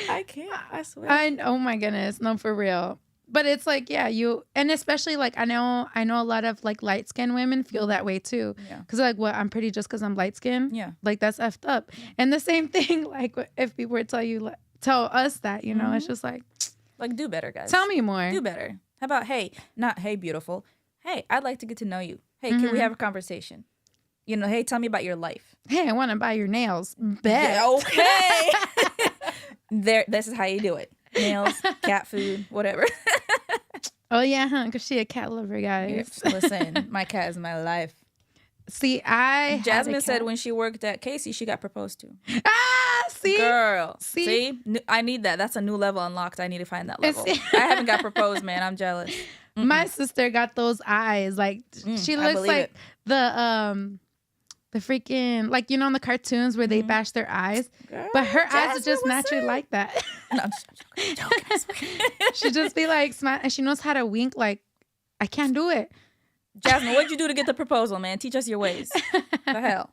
Speaker 2: I can't. I swear.
Speaker 1: Oh my goodness. No, for real. But it's like, yeah, and especially like, I know a lot of like light skinned women feel that way too. Yeah. Cause like, what, I'm pretty just cause I'm light skinned. Yeah. Like that's effed up. Yeah. And the same thing, like if people were to tell us that, you know, it's just like
Speaker 2: do better, guys.
Speaker 1: Tell me more.
Speaker 2: Do better. How about, hey, not, hey, beautiful. Hey, I'd like to get to know you. Hey, can we have a conversation? You know, hey, tell me about your life.
Speaker 1: Hey, I want to buy your nails. Bet.
Speaker 2: Yeah, okay. This is how you do it. Nails, cat food, whatever.
Speaker 1: Oh yeah, huh? Because she a cat lover, guys.
Speaker 2: Listen, my cat is my life.
Speaker 1: See,
Speaker 2: Jasmine said when she worked at Casey, she got proposed to.
Speaker 1: See,
Speaker 2: Girl, see, I need that. That's a new level unlocked. I need to find that level. I haven't got proposed, man. I'm jealous.
Speaker 1: My sister got those eyes. Like she looks like the freaking, like, you know, in the cartoons where they bash their eyes. Girl, but her eyes are just naturally like that.
Speaker 2: No, I'm joking.
Speaker 1: She just be like, and she knows how to wink. Like, I can't do it.
Speaker 2: Jasmine, what'd you do to get the proposal, man? Teach us your ways. The hell.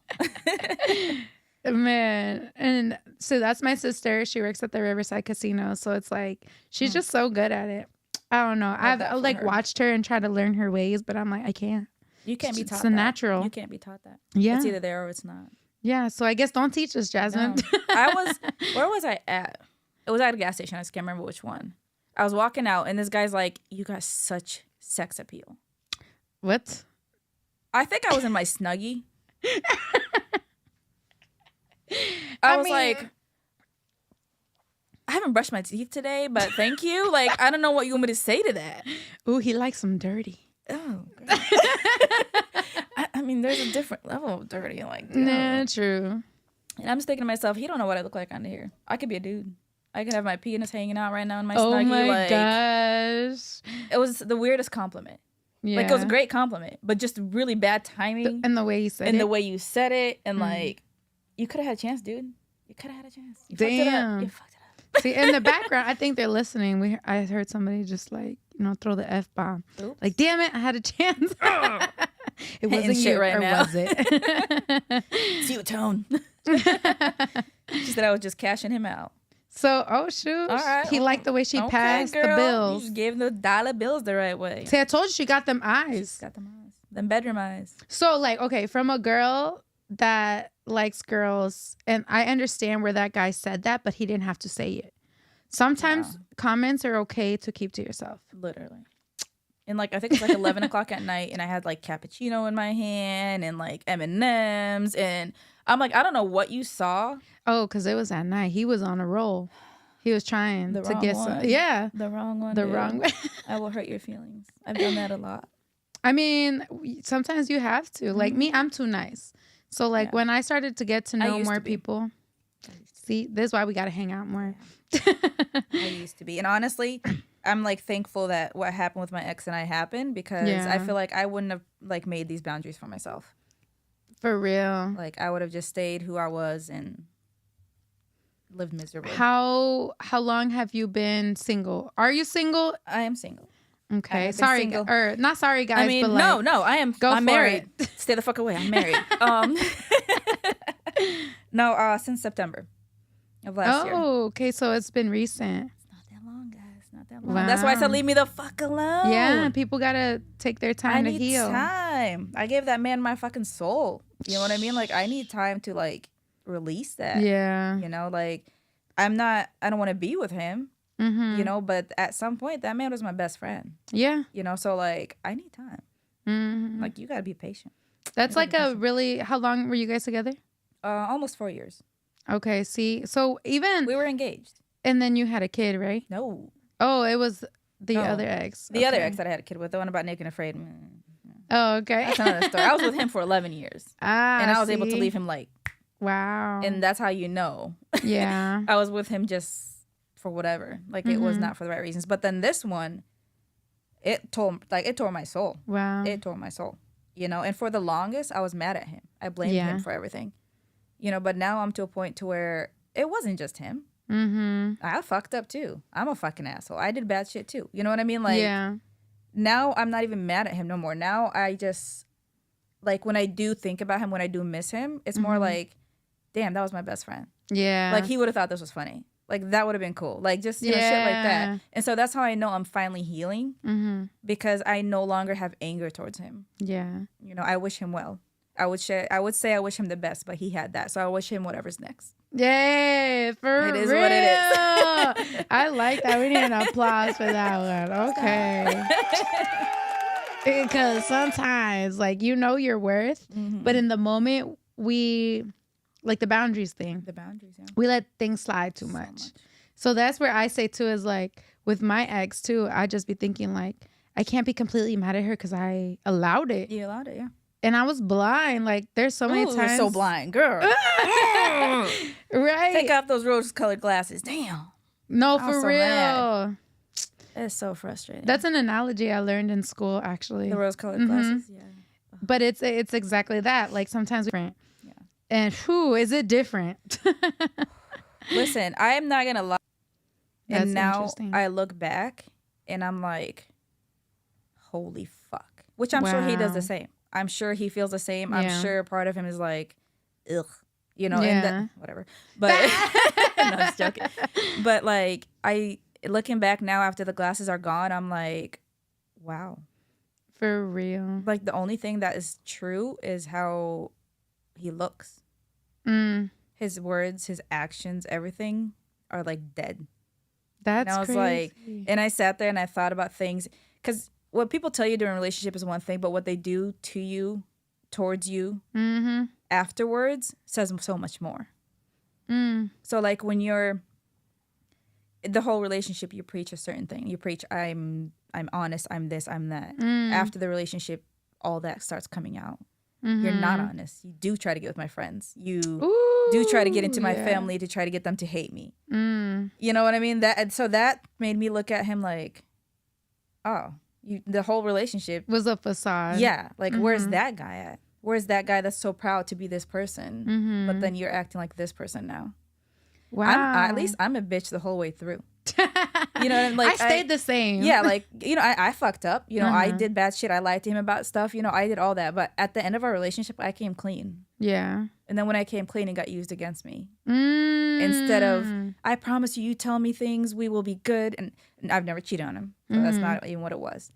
Speaker 1: Man. And so that's my sister. She works at the Riverside Casino. So it's like, she's just so good at it. I don't know. I've like watched her and tried to learn her ways, but I'm like, I can't.
Speaker 2: You can't be taught
Speaker 1: that. It's
Speaker 2: a
Speaker 1: natural.
Speaker 2: You can't be taught that.
Speaker 1: Yeah.
Speaker 2: It's either there or it's not.
Speaker 1: Yeah. So I guess don't teach us, Jasmine.
Speaker 2: No. Where was I at? It was at a gas station. I just can't remember which one. I was walking out and this guy's like, you got such sex appeal.
Speaker 1: What?
Speaker 2: I think I was in my Snuggie. I was like, I haven't brushed my teeth today, but thank you. Like, I don't know what you want me to say to that.
Speaker 1: Ooh, he likes them dirty.
Speaker 2: Oh, I mean, there's a different level of dirty. Like,
Speaker 1: nah, true.
Speaker 2: And I'm just thinking to myself, he don't know what I look like under here. I could be a dude. I could have my penis hanging out right now in my Snuggie.
Speaker 1: Oh my
Speaker 2: like,
Speaker 1: gosh.
Speaker 2: It was the weirdest compliment.
Speaker 1: Yeah.
Speaker 2: Like, it was a great compliment, but just really bad timing.
Speaker 1: And the way you said it.
Speaker 2: And the way you said it. And like, you could have had a chance, dude. You could have had a chance. You fucked it up. You fucked it up.
Speaker 1: See, in the background, I think they're listening. I heard somebody just like, you know, throw the F-bomb.
Speaker 2: Oops.
Speaker 1: Like, damn it, I had a chance. It wasn't
Speaker 2: shit
Speaker 1: you,
Speaker 2: right
Speaker 1: or
Speaker 2: now.
Speaker 1: was it?
Speaker 2: See you, Tone. She said I was just cashing him out.
Speaker 1: So, oh shoot.
Speaker 2: All right.
Speaker 1: He liked the way she passed
Speaker 2: girl.
Speaker 1: the bills.
Speaker 2: You just gave the dollar bills the right way.
Speaker 1: See, I told you she got them eyes.
Speaker 2: She's got them eyes. Them bedroom eyes.
Speaker 1: So, like, okay, from a girl that likes girls, and I understand where that guy said that, but he didn't have to say it. Sometimes comments are okay to keep to yourself.
Speaker 2: Literally. And like, I think it's like 11 o'clock at night, and I had like cappuccino in my hand and like M&Ms, and I'm like, I don't know what you saw.
Speaker 1: Oh, because it was at night. He was on a roll. He was trying to get some. Yeah.
Speaker 2: The wrong one.
Speaker 1: The
Speaker 2: dude.
Speaker 1: wrong way.
Speaker 2: I will hurt your feelings. I've done that a lot.
Speaker 1: I mean, sometimes you have to. Like me, I'm too nice. So like when I started to get to know more people, see, this is why we got to hang out more.
Speaker 2: I used to be. And honestly, I'm like thankful that what happened with my ex and I happened, because I feel like I wouldn't have like made these boundaries for myself.
Speaker 1: For real.
Speaker 2: Like I would have just stayed who I was and lived miserably.
Speaker 1: How long have you been single? Are you single?
Speaker 2: I am single.
Speaker 1: Okay. Sorry, or not sorry, guys.
Speaker 2: I mean,
Speaker 1: but like,
Speaker 2: no, I am. I'm married. Stay the fuck away. I'm married. No, since September of last year.
Speaker 1: Oh, okay. So it's been recent.
Speaker 2: It's not that long, guys. Not that long. Wow. That's why I said leave me the fuck alone.
Speaker 1: Yeah, people gotta take their time to heal.
Speaker 2: I need time. I gave that man my fucking soul. You know what I mean? Like I need time to like release that.
Speaker 1: Yeah.
Speaker 2: You know, like I don't want to be with him. You know, but at some point that man was my best friend.
Speaker 1: Yeah.
Speaker 2: You know, so like I need time. Like you gotta be patient.
Speaker 1: That's like a really. How long were you guys together?
Speaker 2: Almost 4 years.
Speaker 1: Okay. See, so even
Speaker 2: we were engaged,
Speaker 1: and then you had a kid, right?
Speaker 2: No.
Speaker 1: Oh, it was the other ex.
Speaker 2: The other ex that I had a kid with, the one about Naked and Afraid.
Speaker 1: Oh, okay.
Speaker 2: That's another story. I was with him for 11 years. And I was able to leave him like.
Speaker 1: Wow.
Speaker 2: And that's how you know.
Speaker 1: Yeah.
Speaker 2: I was with him just for whatever. Like it was not for the right reasons. But then this one, it tore my soul.
Speaker 1: Wow.
Speaker 2: It tore my soul. You know, and for the longest, I was mad at him. I blamed him for everything. You know, but now I'm to a point to where it wasn't just him. I fucked up too. I'm a fucking asshole. I did bad shit too. You know what I mean? Like, now I'm not even mad at him no more. Now I just, like, when I do think about him, when I do miss him, it's more like, damn, that was my best friend.
Speaker 1: Yeah.
Speaker 2: Like, he would have thought this was funny. Like, that would have been cool. Like, just, you know, shit like that. And so that's how I know I'm finally healing. Because I no longer have anger towards him. Yeah. You know, I wish him well. I would say I wish him the best, but he had that. So I wish him whatever's next.
Speaker 1: Yay, for real. It is what it is. I like that. We need an applause for that one. Okay. Because sometimes, like, you know your worth, but in the moment, we, like the boundaries thing.
Speaker 2: The boundaries, yeah.
Speaker 1: We let things slide too much. So that's where I say too is like with my ex too, I just be thinking like I can't be completely mad at her because I allowed it.
Speaker 2: You allowed it, yeah.
Speaker 1: And I was blind. Like there's so many times.
Speaker 2: You're so blind, girl.
Speaker 1: Right.
Speaker 2: Take off those rose-colored glasses. Damn.
Speaker 1: No,
Speaker 2: I was
Speaker 1: for
Speaker 2: so
Speaker 1: real.
Speaker 2: mad. It's so frustrating.
Speaker 1: That's an analogy I learned in school, actually.
Speaker 2: the rose-colored glasses. Yeah.
Speaker 1: But it's exactly that. Like sometimes we're different.
Speaker 2: Yeah.
Speaker 1: And who is it different?
Speaker 2: Listen, I am not gonna lie.
Speaker 1: That's
Speaker 2: And now
Speaker 1: interesting.
Speaker 2: I look back and I'm like, holy fuck. Which I'm sure he does the
Speaker 1: Wow.
Speaker 2: same. I'm sure he feels the same.
Speaker 1: Yeah.
Speaker 2: I'm sure part of him is like, ugh. You know,
Speaker 1: Yeah.
Speaker 2: and whatever. But no, I'm just joking. But like looking back now after the glasses are gone, I'm like, wow.
Speaker 1: For real.
Speaker 2: Like the only thing that is true is how he looks.
Speaker 1: Mm,
Speaker 2: His words, his actions, everything are like dead.
Speaker 1: that's
Speaker 2: And I was
Speaker 1: crazy.
Speaker 2: like, and I sat there and I thought about things, because what people tell you during a relationship is one thing, but what they do to you, towards you,
Speaker 1: mm-hmm.
Speaker 2: afterwards says so much more.
Speaker 1: Mm,
Speaker 2: So like when you're the whole relationship, you preach a certain thing. You preach, I'm honest, I'm this, I'm that.
Speaker 1: mm,
Speaker 2: After the relationship, all that starts coming out.
Speaker 1: mm-hmm.
Speaker 2: You're not honest. You do try to get with my friends. You
Speaker 1: Ooh,
Speaker 2: do try to get into my
Speaker 1: yeah.
Speaker 2: family to try to get them to hate me.
Speaker 1: Mm,
Speaker 2: You know what I mean? And so that made me look at him like, oh, the whole relationship.
Speaker 1: was a facade.
Speaker 2: Yeah. Like, where's
Speaker 1: Mhm.
Speaker 2: that guy at? Where's that guy that's so proud to be this person?
Speaker 1: Mm-hmm.
Speaker 2: But then you're acting like this person now.
Speaker 1: Wow.
Speaker 2: At least I'm a bitch the whole way through. You know what I mean? Like,
Speaker 1: I stayed the same.
Speaker 2: Yeah, like, you know, I fucked up. You know, I
Speaker 1: Uh-huh.
Speaker 2: did bad shit. I lied to him about stuff. You know, I did all that. But at the end of our relationship, I came clean.
Speaker 1: Yeah.
Speaker 2: And then when I came clean, it got used against me.
Speaker 1: Mm.
Speaker 2: Instead of, I promise you, you tell me things, we will be good. And I've never cheated on him. So that's not even what it was.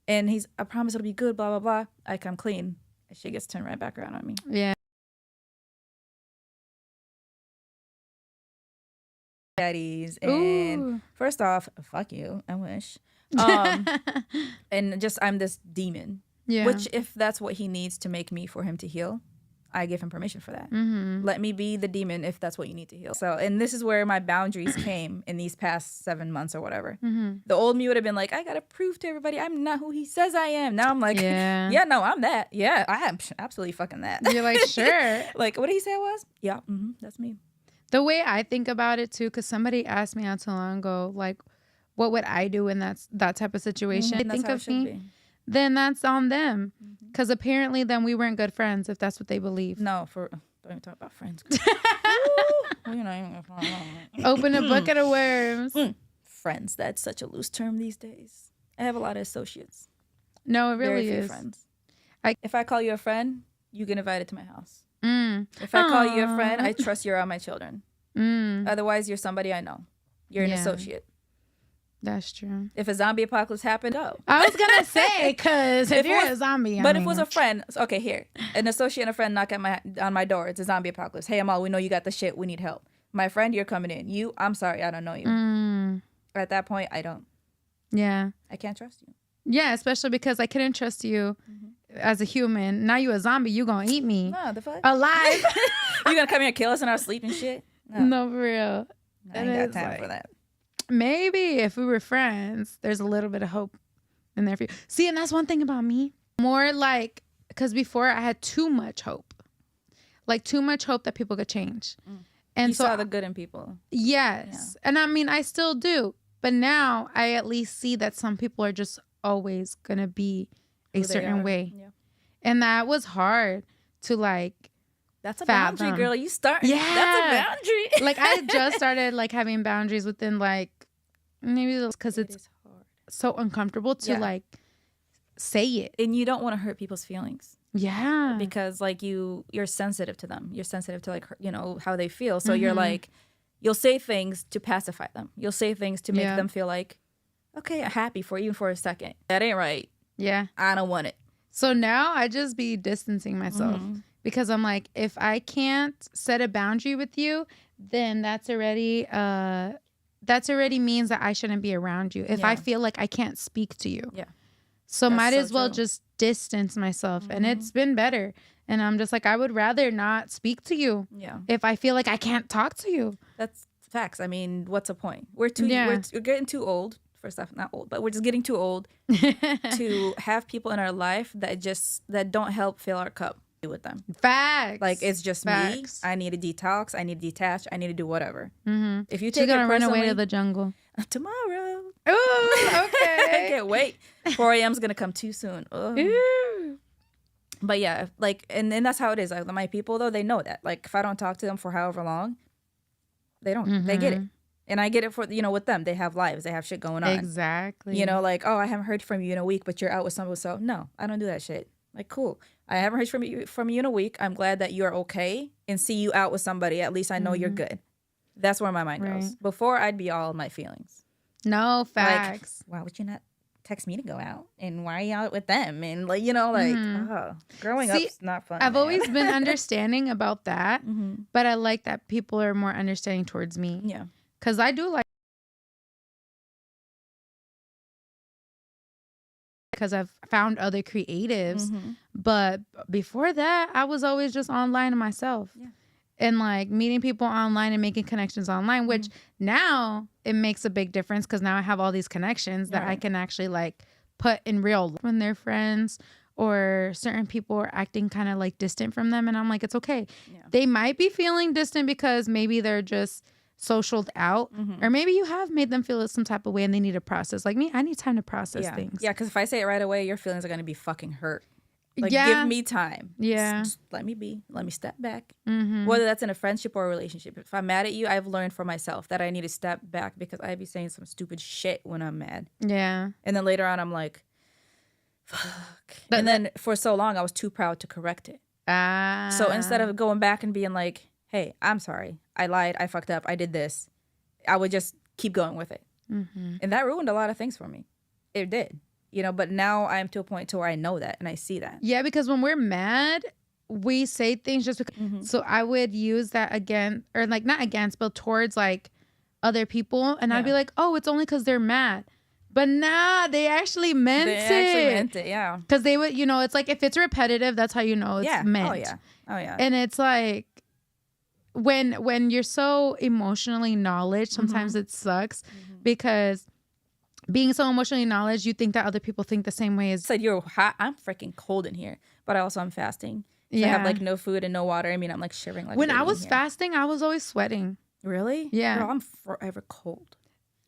Speaker 2: And I promise it'll be good, blah, blah, blah. I come clean. And shit gets turned right back around on me.
Speaker 1: Yeah.
Speaker 2: Daddies. And
Speaker 1: Ooh.
Speaker 2: first off, fuck you. I wish. And just, I'm this demon.
Speaker 1: Yeah.
Speaker 2: Which, if that's what he needs to make me for him to heal, I give him permission for that.
Speaker 1: Mm-hmm.
Speaker 2: Let me be the demon if that's what you need to heal. So, and this is where my boundaries came in these past 7 months or whatever.
Speaker 1: Mm-hmm.
Speaker 2: The old me would have been like, I gotta prove to everybody I'm not who he says I am. Now I'm like,
Speaker 1: Yeah.
Speaker 2: yeah, no, I'm that. Yeah, I am absolutely fucking that.
Speaker 1: You're like, sure.
Speaker 2: Like, what did he say I was? Yeah, that's me.
Speaker 1: The way I think about it too, because somebody asked me not too long ago, like, what would I do in that type of situation?
Speaker 2: And
Speaker 1: They think
Speaker 2: how it
Speaker 1: of
Speaker 2: should
Speaker 1: me,
Speaker 2: be.
Speaker 1: then that's on them. Because apparently then we weren't good friends if that's what they believe.
Speaker 2: No, don't even talk about friends. Ooh, you're not even gonna follow along.
Speaker 1: Open a bucket of worms.
Speaker 2: Friends, that's such a loose term these days. I have a lot of associates.
Speaker 1: No, it
Speaker 2: Very
Speaker 1: really
Speaker 2: few
Speaker 1: is.
Speaker 2: friends.
Speaker 1: I-
Speaker 2: If I call you a friend, you get invited to my house.
Speaker 1: Mm.
Speaker 2: If I call you a
Speaker 1: Aw.
Speaker 2: friend, I trust you're around my children.
Speaker 1: Mm.
Speaker 2: Otherwise, you're somebody I know. You're an
Speaker 1: Yeah.
Speaker 2: associate.
Speaker 1: That's true.
Speaker 2: If a zombie apocalypse happened, oh.
Speaker 1: I was going to say, because if
Speaker 2: If it
Speaker 1: you're
Speaker 2: was-
Speaker 1: a zombie,
Speaker 2: But if it was a friend, okay, here, an associate and a friend knock on my door. It's a zombie apocalypse. Hey, Amal, we know you got the shit. We need help. My friend, you're coming in. You, I'm sorry, I don't know you.
Speaker 1: Mm.
Speaker 2: At that point, I
Speaker 1: Yeah.
Speaker 2: can't trust you.
Speaker 1: Yeah, especially because I couldn't trust you as a human. Now you a zombie, you going to eat me.
Speaker 2: No, the fuck?
Speaker 1: Alive.
Speaker 2: You gonna come here and kill us in our sleep and shit?
Speaker 1: No, for real.
Speaker 2: I
Speaker 1: And
Speaker 2: ain't
Speaker 1: it's
Speaker 2: got time
Speaker 1: like-
Speaker 2: for that.
Speaker 1: Maybe if we were friends, there's a little bit of hope in there for you. See, and that's one thing about me. More like, because before I had too much hope. Like too much hope that people could change. And
Speaker 2: You
Speaker 1: so,
Speaker 2: saw the good in people.
Speaker 1: yes. And I mean, I still do. But now I at least see that some people are just always going to be a
Speaker 2: Who they
Speaker 1: certain
Speaker 2: are.
Speaker 1: way.
Speaker 2: Yeah.
Speaker 1: And that was hard to like,
Speaker 2: That's a
Speaker 1: fathom.
Speaker 2: boundary, girl. You start.
Speaker 1: Yeah.
Speaker 2: That's a boundary.
Speaker 1: like I just started like having boundaries within like, maybe because
Speaker 2: It
Speaker 1: it's
Speaker 2: is hard.
Speaker 1: so uncomfortable to
Speaker 2: Yeah.
Speaker 1: like say it.
Speaker 2: And you don't want to hurt people's feelings
Speaker 1: Yeah.
Speaker 2: because like you're sensitive to them. You're sensitive to like, you know, how they feel. So you're
Speaker 1: Mhm.
Speaker 2: like, you'll say things to pacify them. You'll say things to make
Speaker 1: Yeah.
Speaker 2: them feel like, okay, I'm happy for you for a second. That ain't right.
Speaker 1: Yeah.
Speaker 2: I don't want it.
Speaker 1: So now I just be distancing myself because I'm like, if I can't set a boundary with you, then that's already means that I shouldn't be around you. If I
Speaker 2: Yeah.
Speaker 1: feel like I can't speak to you.
Speaker 2: Yeah.
Speaker 1: So
Speaker 2: That's
Speaker 1: might
Speaker 2: so
Speaker 1: as well
Speaker 2: true.
Speaker 1: just distance myself. And it's been better. And I'm just like, I would rather not speak to you
Speaker 2: Yeah.
Speaker 1: if I feel like I can't talk to you.
Speaker 2: That's facts. I mean, what's the point? We're getting too old for stuff. Not old, but we're just getting too old to have people in our life that don't help fill our cup with them.
Speaker 1: Facts.
Speaker 2: Like, it's just
Speaker 1: Facts.
Speaker 2: me. I need to detox. I need to detach. I need to do whatever.
Speaker 1: Mm-hmm.
Speaker 2: If you
Speaker 1: She's
Speaker 2: take
Speaker 1: gonna
Speaker 2: it
Speaker 1: run
Speaker 2: personally,
Speaker 1: away to the jungle
Speaker 2: tomorrow.
Speaker 1: Oh, okay.
Speaker 2: I can't wait. 4 a.m. is gonna come too soon.
Speaker 1: Ooh.
Speaker 2: But yeah, like, and that's how it is. Like, my people, though, they know that. Like, if I don't talk to them for however long, they don't.
Speaker 1: Mm-hmm.
Speaker 2: They get it. And I get it for, with them. They have lives. They have shit going on.
Speaker 1: Exactly.
Speaker 2: Like, oh, I haven't heard from you in a week, but you're out with someone. So, no, I don't do that shit. Like, cool. I haven't heard from you in a week. I'm glad that you're okay and see you out with somebody. At least I know you're good. That's where my mind goes. Before, I'd be all in my feelings.
Speaker 1: No, facts.
Speaker 2: Like, why would you not text me to go out? And why are you out with them? And, like, growing up's not fun.
Speaker 1: I've always been understanding about that,
Speaker 2: Mm-hmm.
Speaker 1: but I like that people are more understanding towards me.
Speaker 2: Yeah.
Speaker 1: Because I do like, because I've found other creatives,
Speaker 2: Mm-hmm.
Speaker 1: but before that, I was always just online myself.
Speaker 2: Yeah.
Speaker 1: And like meeting people online and making connections online, which now it makes a big difference because now I have all these connections that I can actually like put in real life when they're friends or certain people are acting kind of like distant from them. And I'm like, it's okay. Yeah. They might be feeling distant because maybe they're just socialed out or maybe you have made them feel some type of way and they need to process. Like me, I need time to process things.
Speaker 2: Yeah, because if I say it right away, your feelings are going to be fucking hurt. Like, give me time.
Speaker 1: Yeah.
Speaker 2: Just let me be. Let me step back. Whether that's in a friendship or a relationship. If I'm mad at you, I've learned for myself that I need to step back because I'd be saying some stupid shit when I'm mad.
Speaker 1: Yeah.
Speaker 2: And then later on, I'm like, fuck. And then for so long, I was too proud to correct it. So instead of going back and being like, hey, I'm sorry. I lied. I fucked up. I did this. I would just keep going with it. And that ruined a lot of things for me. It did. But now I'm to a point to where I know that and I see that.
Speaker 1: Yeah, because when we're mad, we say things just because. So I would use that again, or like not against, but towards like other people. And I'd be like, oh, it's only because they're mad. But nah, they actually meant it.
Speaker 2: Yeah.
Speaker 1: Because they would, it's like if it's repetitive, that's how you know it's meant.
Speaker 2: Oh, yeah.
Speaker 1: And it's like when you're so emotionally knowledge, sometimes it sucks because being so emotionally knowledge, you think that other people think the same way as.
Speaker 2: Said you're hot. I'm freaking cold in here, but I'm fasting. So I have like no food and no water. I mean, I'm like shivering. Like
Speaker 1: when I was fasting, I was always sweating.
Speaker 2: Really?
Speaker 1: Yeah.
Speaker 2: Girl, I'm forever cold.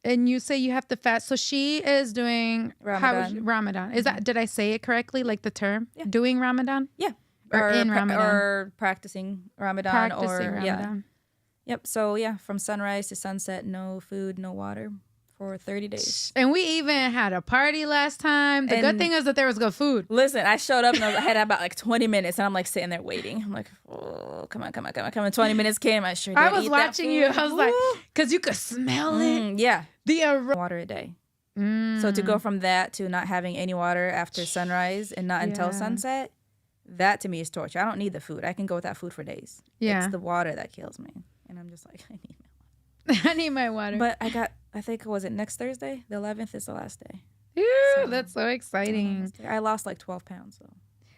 Speaker 1: And you say you have to fast. So she is doing Ramadan. Is that? Did I say it correctly? Like the term? Yeah. Doing Ramadan?
Speaker 2: Yeah.
Speaker 1: Or in Ramadan?
Speaker 2: Or practicing Ramadan.
Speaker 1: Ramadan.
Speaker 2: Yeah. Yep. So yeah, from sunrise to sunset, no food, no water. For 30 days.
Speaker 1: And we even had a party last time. The good thing is that there was good food.
Speaker 2: Listen, I showed up and I had about like 20 minutes and I'm like sitting there waiting. I'm like, oh, come on. 20 minutes came. I sure did.
Speaker 1: I was watching you. I was like, because you could smell it.
Speaker 2: Yeah.
Speaker 1: The
Speaker 2: water a day. So to go from that to not having any water after sunrise and not until sunset, that to me is torture. I don't need the food. I can go without food for days. Yeah. It's the water that kills me. And I'm just like,
Speaker 1: I need my water.
Speaker 2: But I think, was it next Thursday? The 11th is the last day.
Speaker 1: Ew, that's so exciting.
Speaker 2: I lost like 12 pounds, though.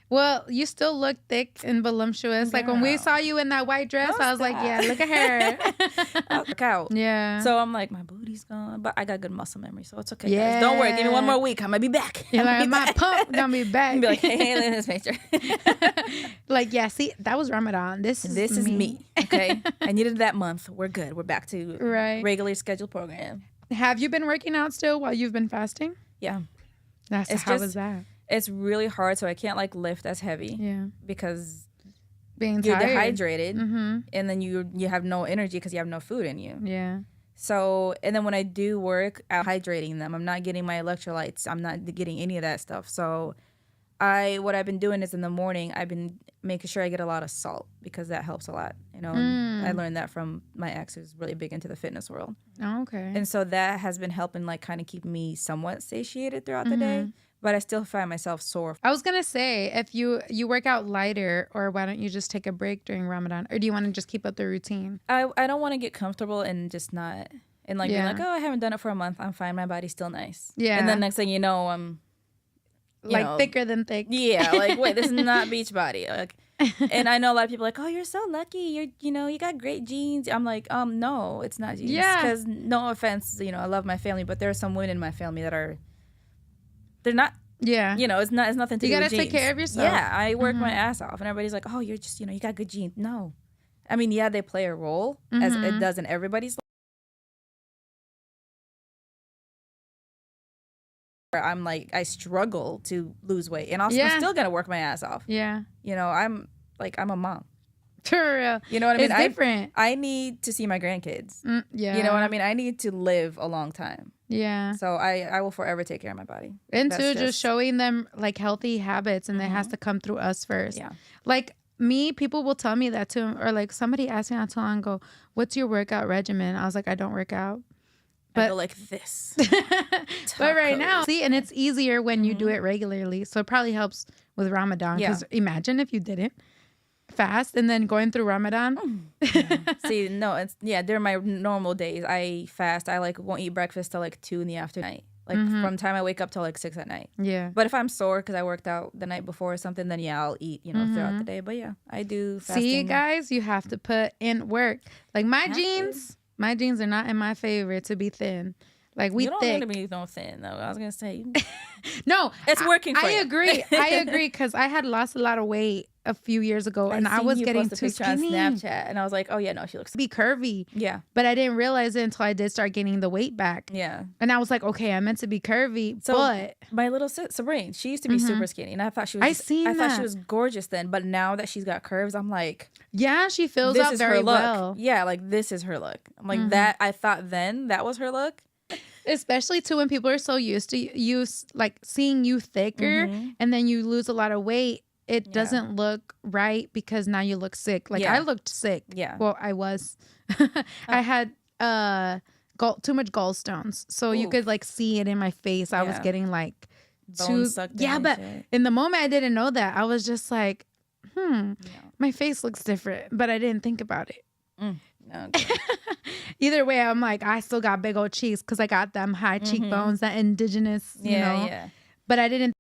Speaker 1: Well, you still look thick and voluptuous. Girl. Like when we saw you in that white dress, I was like, yeah, look at her.
Speaker 2: I'll look out.
Speaker 1: Yeah.
Speaker 2: So I'm like, my booty's gone, but I got good muscle memory, so it's okay. Yeah. Guys. Don't worry. Give me one more week. I'm going to be back.
Speaker 1: You're like, my pump going to be back.
Speaker 2: Be like, hey, look at this picture.
Speaker 1: Like, yeah, see, that was Ramadan. This is
Speaker 2: me. Okay. I needed that month. We're good. We're back to regularly scheduled program.
Speaker 1: Have you been working out still while you've been fasting?
Speaker 2: Yeah.
Speaker 1: How was that?
Speaker 2: It's really hard, so I can't like lift as heavy. Yeah. Because
Speaker 1: you're
Speaker 2: dehydrated, and then you have no energy because you have no food in you.
Speaker 1: Yeah.
Speaker 2: So, and then when I do work, I'm hydrating them. I'm not getting my electrolytes. I'm not getting any of that stuff. So, what I've been doing is in the morning, I've been making sure I get a lot of salt because that helps a lot. I learned that from my ex who's really big into the fitness world.
Speaker 1: Oh, okay.
Speaker 2: And so that has been helping like kind of keep me somewhat satiated throughout the day. But I still find myself sore.
Speaker 1: I was going to say, if you work out lighter, or why don't you just take a break during Ramadan? Or do you want to just keep up the routine?
Speaker 2: I don't want to get comfortable and just not, and like be like, oh, I haven't done it for a month. I'm fine. My body's still nice. Yeah. And then next thing you know, I'm
Speaker 1: thicker than thick.
Speaker 2: Yeah. Like, wait, this is not beach body. Like, And I know a lot of people are like, oh, you're so lucky. You got great genes. I'm like, no, it's not genes.
Speaker 1: Yeah.
Speaker 2: Because no offense, I love my family, but there are some women in my family they're not.
Speaker 1: Yeah.
Speaker 2: It's nothing to do with
Speaker 1: You
Speaker 2: genes.
Speaker 1: gotta take care of yourself.
Speaker 2: Yeah, I work my ass off, and everybody's like, oh, you're just, you got good genes. No, I mean, yeah, they play a role as it does in everybody's life. I'm like, I struggle to lose weight, and I'm still gonna work my ass off.
Speaker 1: Yeah.
Speaker 2: I'm a mom.
Speaker 1: For real.
Speaker 2: You know what I mean?
Speaker 1: It's different.
Speaker 2: I need to see my grandkids.
Speaker 1: Yeah.
Speaker 2: You know what I mean? I need to live a long time.
Speaker 1: Yeah.
Speaker 2: So I will forever take care of my body.
Speaker 1: And just showing them like healthy habits, and it has to come through us first.
Speaker 2: Yeah.
Speaker 1: Like me, people will tell me that too, or like somebody asked me not too long ago, "What's your workout regimen?" I was like, "I don't work out."
Speaker 2: But I go like this.
Speaker 1: But right now, see, and it's easier when you do it regularly. So it probably helps with Ramadan. Because imagine if you didn't fast and then going through Ramadan.
Speaker 2: See, no, during my normal days, I fast. I won't eat breakfast till 2 in the afternoon. From the time I wake up till 6 at night.
Speaker 1: Yeah.
Speaker 2: But if I'm sore because I worked out the night before or something, then I'll eat, throughout the day. But yeah, I do fasting.
Speaker 1: See, guys, you have to put in work. Like my jeans are not in my favor to be thin. Like we
Speaker 2: don't
Speaker 1: thick.
Speaker 2: need to be no thin though. I was gonna say.
Speaker 1: No,
Speaker 2: it's working for you.
Speaker 1: I agree because I had lost a lot of weight a few years ago, and I was getting too skinny.
Speaker 2: On Snapchat, and I was like, oh yeah, no, she looks
Speaker 1: be curvy.
Speaker 2: Yeah,
Speaker 1: but I didn't realize it until I did start gaining the weight back.
Speaker 2: Yeah,
Speaker 1: and I was like, okay, I meant to be curvy,
Speaker 2: so
Speaker 1: but
Speaker 2: my little Sabrina, she used to be super skinny, and I thought she was. I thought she was gorgeous then, but now that she's got curves, I'm like,
Speaker 1: yeah, she fills out very well.
Speaker 2: Yeah, like this is her look. I'm like that. I thought then that was her look.
Speaker 1: Especially too when people are so used to you like seeing you thicker, and then you lose a lot of weight. It doesn't look right because now you look sick. Like I looked sick.
Speaker 2: Yeah.
Speaker 1: Well, I was. I had too much gallstones, so you could like see it in my face. I was getting like
Speaker 2: bones sucked in.
Speaker 1: Yeah, but in the moment I didn't know that. I was just like, my face looks different, but I didn't think about it.
Speaker 2: Okay.
Speaker 1: Either way, I'm like, I still got big old cheeks because I got them high cheekbones, that indigenous, you know.
Speaker 2: Yeah.
Speaker 1: But I didn't.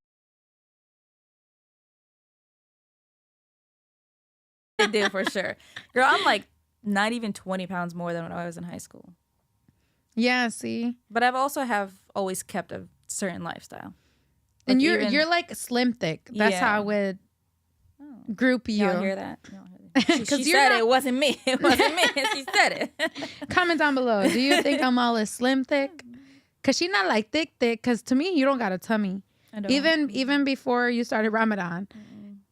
Speaker 2: I do for sure. Girl, I'm like not even 20 pounds more than when I was in high school.
Speaker 1: Yeah, see.
Speaker 2: But I've also always kept a certain lifestyle.
Speaker 1: And you're like slim thick. That's how I would group you.
Speaker 2: Y'all hear that? She said it wasn't me. It wasn't me. She said it.
Speaker 1: Comment down below. Do you think Amal is slim thick? Because she's not like thick. Because to me, you don't got a tummy.
Speaker 2: I don't.
Speaker 1: Even before you started Ramadan.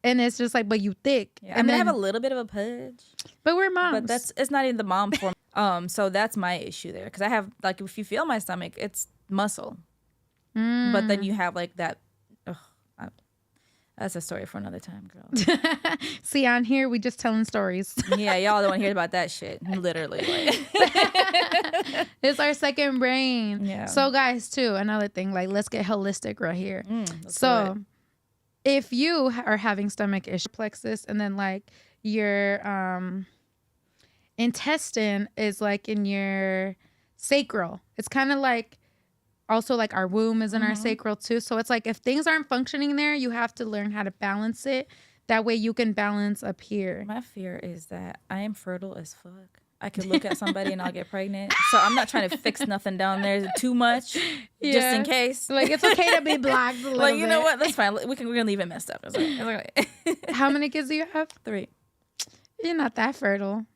Speaker 1: And it's just like, but you thick.
Speaker 2: Yeah, and I have a little bit of a pudge.
Speaker 1: But we're moms.
Speaker 2: But it's not even the mom form. So that's my issue there. Because I have, like, if you feel my stomach, it's muscle. But then you have, like, that. That's a story for another time, girl.
Speaker 1: See, on here, we just telling stories.
Speaker 2: Yeah, y'all don't want to hear about that shit. Literally. Like.
Speaker 1: It's our second brain.
Speaker 2: Yeah.
Speaker 1: So, guys, too, another thing, like, let's get holistic right here. So, if you are having stomach issue, plexus, and then, like, your intestine is, like, in your sacral. It's kind of like, also, like, our womb is in our sacral, too. So it's like if things aren't functioning there, you have to learn how to balance it. That way you can balance up here.
Speaker 2: My fear is that I am fertile as fuck. I could look at somebody and I'll get pregnant. So I'm not trying to fix nothing down there too much, just in case.
Speaker 1: Like, it's okay to be blocked a little
Speaker 2: like, you
Speaker 1: bit.
Speaker 2: know what? That's fine. We're going to leave it messed up. It's okay.
Speaker 1: How many kids do you have?
Speaker 2: 3.
Speaker 1: You're not that fertile.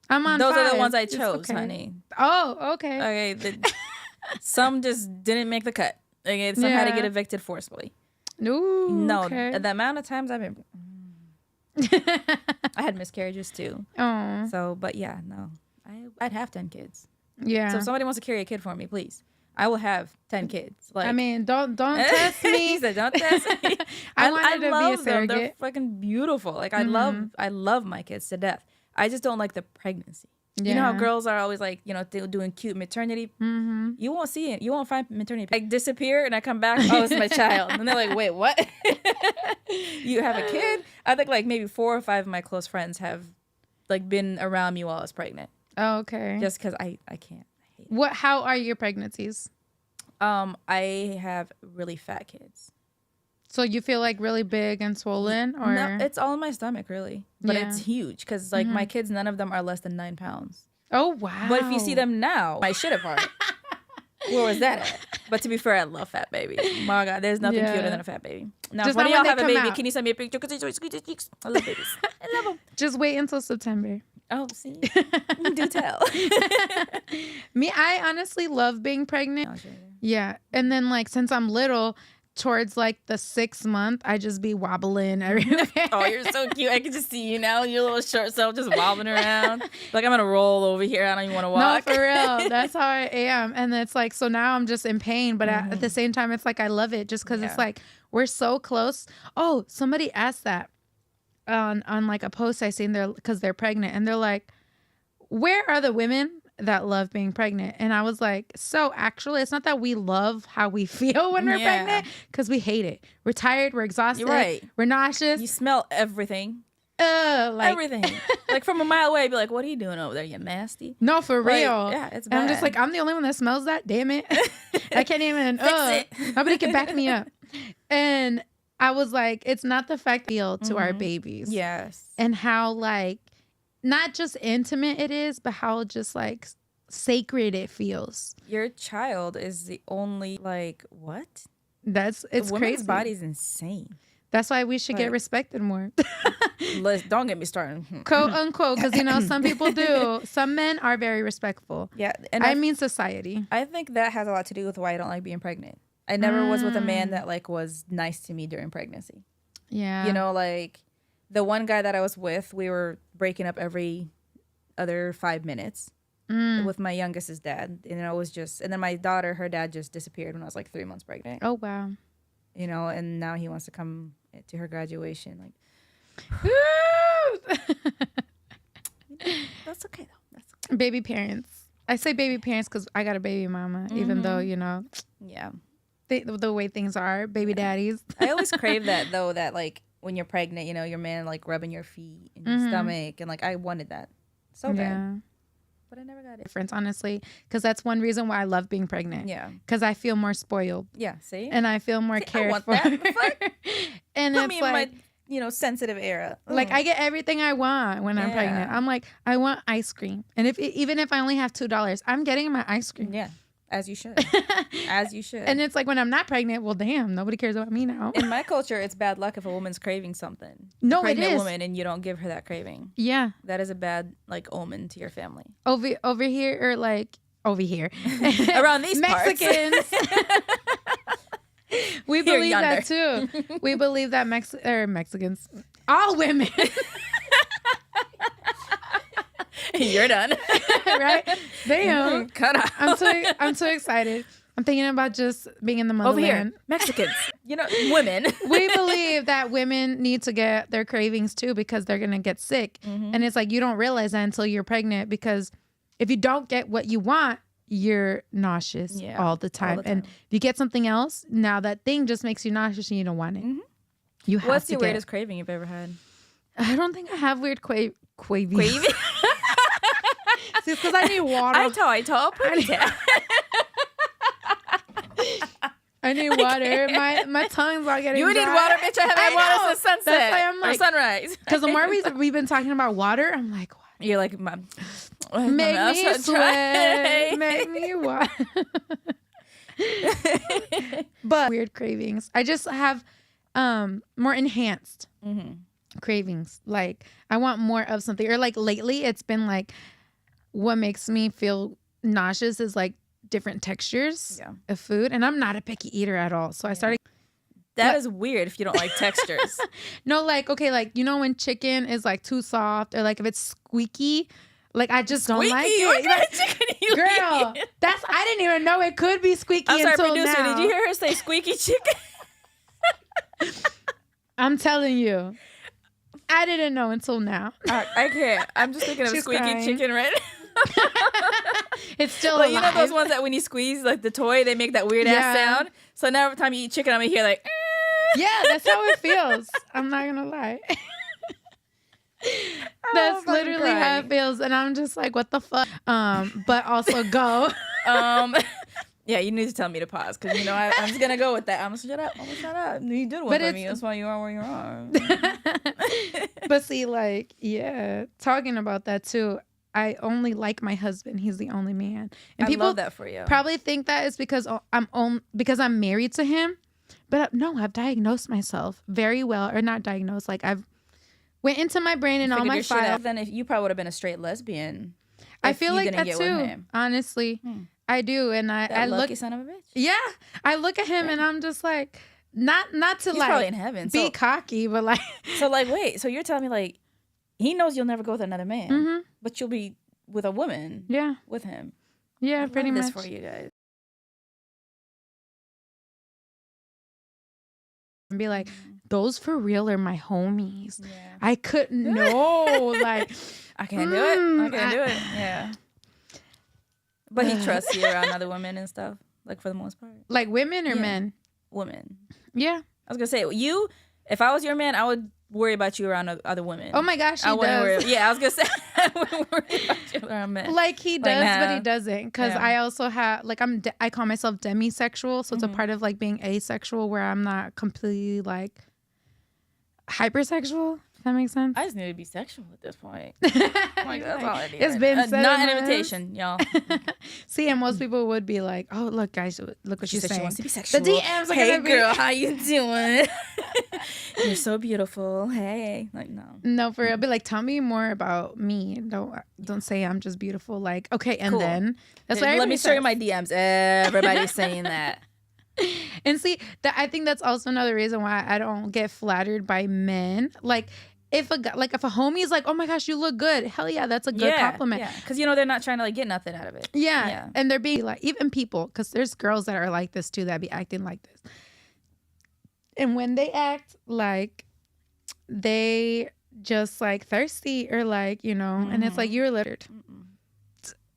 Speaker 1: I'm on
Speaker 2: Those
Speaker 1: 5.
Speaker 2: are the ones I chose, honey.
Speaker 1: Oh, okay.
Speaker 2: Okay. Some just didn't make the cut. Okay, some had to get evicted forcibly.
Speaker 1: Ooh,
Speaker 2: no,
Speaker 1: okay.
Speaker 2: the amount of times I've been... I had miscarriages too.
Speaker 1: Oh.
Speaker 2: So, but yeah, no. I'd have 10 kids.
Speaker 1: Yeah.
Speaker 2: So if somebody wants to carry a kid for me, please. I will have 10 kids. Like,
Speaker 1: I mean, don't test me.
Speaker 2: He said, don't test me.
Speaker 1: I wanted to be a surrogate.
Speaker 2: They're fucking beautiful. Like, I love my kids to death. I just don't like the pregnancy. Yeah. You know how girls are always like, doing cute maternity? You won't see it. You won't find maternity. Like, disappear and I come back, oh, it's my child. And they're like, wait, what? You have a kid? I think like maybe 4 or 5 of my close friends have like been around me while I was pregnant.
Speaker 1: Oh, okay.
Speaker 2: Just because I can't. I hate
Speaker 1: it. How are your pregnancies?
Speaker 2: I have really fat kids.
Speaker 1: So you feel like really big and swollen, or
Speaker 2: No, it's all in my stomach, really. But
Speaker 1: Yeah.
Speaker 2: it's huge because, like, my kids, none of them are less than 9 pounds.
Speaker 1: oh wow.
Speaker 2: But if you see them now, my shit apart. Where was that at? But to be fair, I love fat babies. My God, there's nothing
Speaker 1: Yeah.
Speaker 2: cuter than a fat baby. Now,
Speaker 1: Just
Speaker 2: if one of
Speaker 1: not when
Speaker 2: y'all
Speaker 1: they
Speaker 2: have a
Speaker 1: come
Speaker 2: baby,
Speaker 1: out.
Speaker 2: can you send me a picture? Because it's squeeze the cheeks. I love babies. I love them.
Speaker 1: Just wait until September.
Speaker 2: Oh, see? Do tell.
Speaker 1: Me, I honestly love being pregnant. Yeah. And then like since I'm little, towards like the 6th month, I just be wobbling everywhere.
Speaker 2: Oh, you're so cute. I can just see you now, your little short self just wobbling around. Like, I'm going to roll over here. I don't even want to walk.
Speaker 1: No, for real. That's how I am. And it's like, so now I'm just in pain. But at the same time, it's like, I love it just because it's like, we're so close. Oh, somebody asked that on like a post I seen there because they're pregnant. And they're like, where are the women that love being pregnant? And I was like, so actually, it's not that we love how we feel when we're pregnant, because we hate it. We're tired. We're exhausted.
Speaker 2: You're right.
Speaker 1: We're nauseous.
Speaker 2: You smell everything.
Speaker 1: Like
Speaker 2: Everything. Like, from a mile away, I'd be like, what are you doing over there? You nasty.
Speaker 1: no, for
Speaker 2: Like,
Speaker 1: real.
Speaker 2: yeah, it's
Speaker 1: And I'm just
Speaker 2: bad.
Speaker 1: like, I'm the only one that smells that. Damn it. I can't even.
Speaker 2: Fix it.
Speaker 1: Nobody can back me up. And I was like, it's not the fact we feel to our babies.
Speaker 2: Yes.
Speaker 1: And how like not just intimate it is, but how just like sacred it feels.
Speaker 2: Your child is the only, like, what?
Speaker 1: It's
Speaker 2: A woman's
Speaker 1: crazy.
Speaker 2: body's insane.
Speaker 1: That's why we should get
Speaker 2: Like-
Speaker 1: respected more.
Speaker 2: Don't get me started.
Speaker 1: Quote unquote, because you know some people do. Some men are very respectful.
Speaker 2: Yeah, and
Speaker 1: I mean society.
Speaker 2: I think that has a lot to do with why I don't like being pregnant. I never was with a man that like was nice to me during pregnancy.
Speaker 1: Yeah.
Speaker 2: You know, like the one guy that I was with, we were breaking up every other 5 minutes with my youngest's dad. And it was just, and then my daughter, her dad just disappeared when I was like 3 months pregnant.
Speaker 1: Oh wow.
Speaker 2: You know, and now he wants to come to her graduation. Like, that's okay though. That's okay.
Speaker 1: Baby parents. I say baby parents because I got a baby mama, even though, you know,
Speaker 2: Yeah.
Speaker 1: the way things are, baby daddies.
Speaker 2: I always crave that though, that like when you're pregnant, you know, your man like rubbing your feet and your stomach, and like I wanted that so bad, but I never got it.
Speaker 1: Difference, honestly, because that's one reason why I love being pregnant.
Speaker 2: Yeah,
Speaker 1: Because I feel more spoiled
Speaker 2: yeah. See,
Speaker 1: and I feel more
Speaker 2: I
Speaker 1: cared
Speaker 2: want
Speaker 1: for.
Speaker 2: that. The fuck?
Speaker 1: And
Speaker 2: Put
Speaker 1: it's
Speaker 2: me in
Speaker 1: like,
Speaker 2: my, sensitive era.
Speaker 1: like I get everything I want when I'm pregnant. I'm like, I want ice cream, and even if I only have $2, I'm getting my ice cream.
Speaker 2: Yeah, as you should, as you should.
Speaker 1: And it's like when I'm not pregnant, well, damn, nobody cares about me now.
Speaker 2: In my culture, it's bad luck if a woman's craving something.
Speaker 1: No,
Speaker 2: a pregnant
Speaker 1: it is.
Speaker 2: woman, and you don't give her that craving.
Speaker 1: Yeah.
Speaker 2: That is a bad like omen to your family.
Speaker 1: Over here, or like over here.
Speaker 2: Around these
Speaker 1: Mexicans. We
Speaker 2: Here,
Speaker 1: believe that too. We believe that Mexicans, all women,
Speaker 2: You're done.
Speaker 1: right? Damn.
Speaker 2: Cut out.
Speaker 1: I'm so excited. I'm thinking about just being in the
Speaker 2: Over here,
Speaker 1: motherland.
Speaker 2: Mexicans. Women.
Speaker 1: We believe that women need to get their cravings too because they're gonna get sick, and it's like you don't realize that until you're pregnant, because if you don't get what you want, you're nauseous all the time. And if you get something else, now that thing just makes you nauseous and you don't want it. You have
Speaker 2: What's
Speaker 1: to
Speaker 2: your
Speaker 1: get.
Speaker 2: weirdest craving you've ever had?
Speaker 1: I don't think I have weird cravings.
Speaker 2: Craving?
Speaker 1: See, it's because I need water.
Speaker 2: I told.
Speaker 1: I need water. My tongue's all getting
Speaker 2: You
Speaker 1: dry.
Speaker 2: need water, bitch. I haven't had water since sunset.
Speaker 1: That's why I'm like,
Speaker 2: or sunrise.
Speaker 1: because the more we've been talking about water, I'm like,
Speaker 2: You're like, Mom.
Speaker 1: make me sweat, make me water. But weird cravings. I just have more enhanced cravings. Like I want more of something. Or like lately, it's been like what makes me feel nauseous is like different textures of food, and I'm not a picky eater at all. So I started.
Speaker 2: That is weird if you don't like textures.
Speaker 1: No, like okay, like you know when chicken is like too soft, or like if it's squeaky, like I just don't like it.
Speaker 2: What kind of chicken you
Speaker 1: Girl,
Speaker 2: eat?
Speaker 1: I didn't even know it could be squeaky
Speaker 2: I'm sorry,
Speaker 1: until
Speaker 2: producer.
Speaker 1: now.
Speaker 2: Did you hear her say squeaky chicken?
Speaker 1: I'm telling you, I didn't know until now.
Speaker 2: I can't. I'm just thinking of
Speaker 1: She's
Speaker 2: squeaky
Speaker 1: crying.
Speaker 2: chicken, right?
Speaker 1: It's still
Speaker 2: Like,
Speaker 1: alive.
Speaker 2: you know those ones that when you squeeze like the toy, they make that weird ass
Speaker 1: Yeah.
Speaker 2: sound. So now every time you eat chicken, I'm gonna hear like.
Speaker 1: Yeah, that's how it feels. I'm not gonna lie. That's
Speaker 2: fucking
Speaker 1: literally how it
Speaker 2: crying.
Speaker 1: feels, and I'm just like, what the fuck? But also go.
Speaker 2: Yeah, you need to tell me to pause because you know I'm just gonna go with that. I'm gonna shut up. You did one for me. That's why you are where you are.
Speaker 1: But see, like, yeah, talking about that too. I only like my husband. He's the only man, and
Speaker 2: I
Speaker 1: people
Speaker 2: love that for you.
Speaker 1: probably think that is because I'm married to him. But no, I've diagnosed myself very well, or not diagnosed. Like I've went into my brain and all my files.
Speaker 2: Then if you probably would have been a straight lesbian.
Speaker 1: I feel like that too. Honestly, I do, and I
Speaker 2: lucky
Speaker 1: look.
Speaker 2: Son of a bitch.
Speaker 1: Yeah, I look at him and I'm just like, not to
Speaker 2: He's
Speaker 1: like
Speaker 2: probably in heaven,
Speaker 1: be cocky, but like.
Speaker 2: So like, wait, so you're telling me like, he knows you'll never go with another man, but you'll be with a woman.
Speaker 1: Yeah,
Speaker 2: with him.
Speaker 1: Yeah, pretty much.
Speaker 2: This for you guys.
Speaker 1: And be like, those for real are my homies. Yeah. I couldn't know. Like,
Speaker 2: I can't do it. I can't do it. Yeah. But he trusts you around other women and stuff, like for the most part.
Speaker 1: Like women or men?
Speaker 2: Women.
Speaker 1: Yeah.
Speaker 2: I was gonna say if I was your man, I would worry about you around other women.
Speaker 1: Oh my gosh, he does.
Speaker 2: I was gonna say I wouldn't worry about you around men.
Speaker 1: Like he does, but he doesn't. Because I also have like I call myself demisexual, so it's a part of like being asexual where I'm not completely like hypersexual. If that makes sense.
Speaker 2: I just need to be sexual at this point. Like that's all I need.
Speaker 1: It's been said
Speaker 2: not an invitation, y'all.
Speaker 1: See, and most people would be like, "Oh, look, guys, look what she's saying."
Speaker 2: She wants to be sexual.
Speaker 1: The DMs are
Speaker 2: hey,
Speaker 1: gonna be,
Speaker 2: girl, how you doing? You're so beautiful. Hey, like
Speaker 1: no, for real. Be like, tell me more about me. Don't say I'm just beautiful. Like, okay, and cool. Then that's why.
Speaker 2: Let me show you my DMs. Everybody's saying that.
Speaker 1: And see, I think that's also another reason why I don't get flattered by men. Like, if a homie is like, "Oh my gosh, you look good," hell yeah, that's a good compliment.
Speaker 2: Yeah, because they're not trying to like get nothing out of it.
Speaker 1: Yeah, and they're being like, even people, because there's girls that are like this too, that be acting like this. And when they act like they just like thirsty or like and it's like you're littered.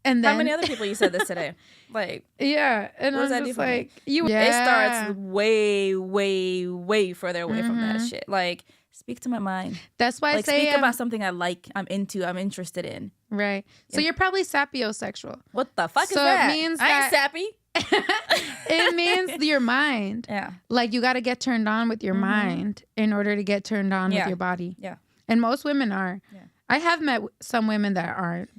Speaker 1: And then
Speaker 2: how many other people you said this today? Like,
Speaker 1: yeah, and
Speaker 2: what
Speaker 1: I'm just like,
Speaker 2: it starts way, way, way further away from that shit. Like, speak to my mind.
Speaker 1: That's why
Speaker 2: I say speak about something I like, I'm into, I'm interested in.
Speaker 1: Right. So you're probably sapiosexual.
Speaker 2: What the fuck is that?
Speaker 1: So it means
Speaker 2: I ain't sappy.
Speaker 1: It means your mind.
Speaker 2: Yeah.
Speaker 1: Like you got to get turned on with your mind in order to get turned on with your body.
Speaker 2: Yeah.
Speaker 1: And most women are.
Speaker 2: Yeah.
Speaker 1: I have met some women that aren't.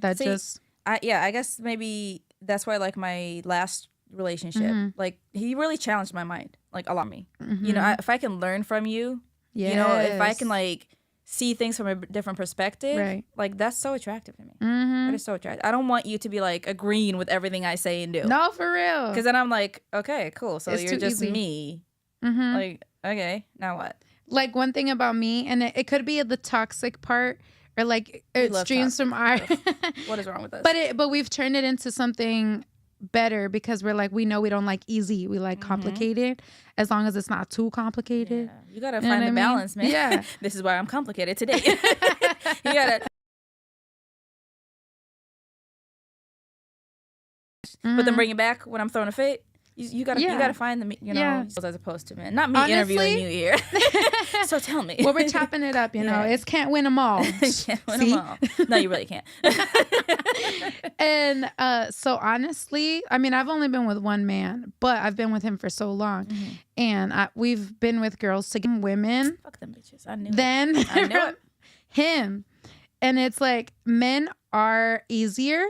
Speaker 2: I guess maybe that's why like my last relationship, like he really challenged my mind, like a lot of me. If I can learn from you, if I can like see things from a different perspective, right. Like that's so attractive to me. That is so attractive. I don't want you to be like agreeing with everything I say and do.
Speaker 1: No, for real.
Speaker 2: Because then I'm like, okay, cool. So you're just
Speaker 1: easy.
Speaker 2: Me. Like, okay, now what?
Speaker 1: Like one thing about me, and it could be the toxic part, or like it streams from our.
Speaker 2: What is wrong with us?
Speaker 1: But we've turned it into something better because we're like, we know we don't like easy, we like complicated, as long as it's not too complicated.
Speaker 2: Yeah. You gotta find the balance, man.
Speaker 1: Yeah.
Speaker 2: This is why I'm complicated today. You gotta but then bring it back when I'm throwing a fit. You gotta find the as opposed to man, not me interviewing you here. So tell me.
Speaker 1: Well, we're chopping it up, It's can't win them all.
Speaker 2: Can't win them all. No, you really can't.
Speaker 1: And so honestly, I mean, I've only been with one man, but I've been with him for so long, and we've been with girls to get women.
Speaker 2: Fuck them bitches. I knew it.
Speaker 1: Him, and it's like men are easier.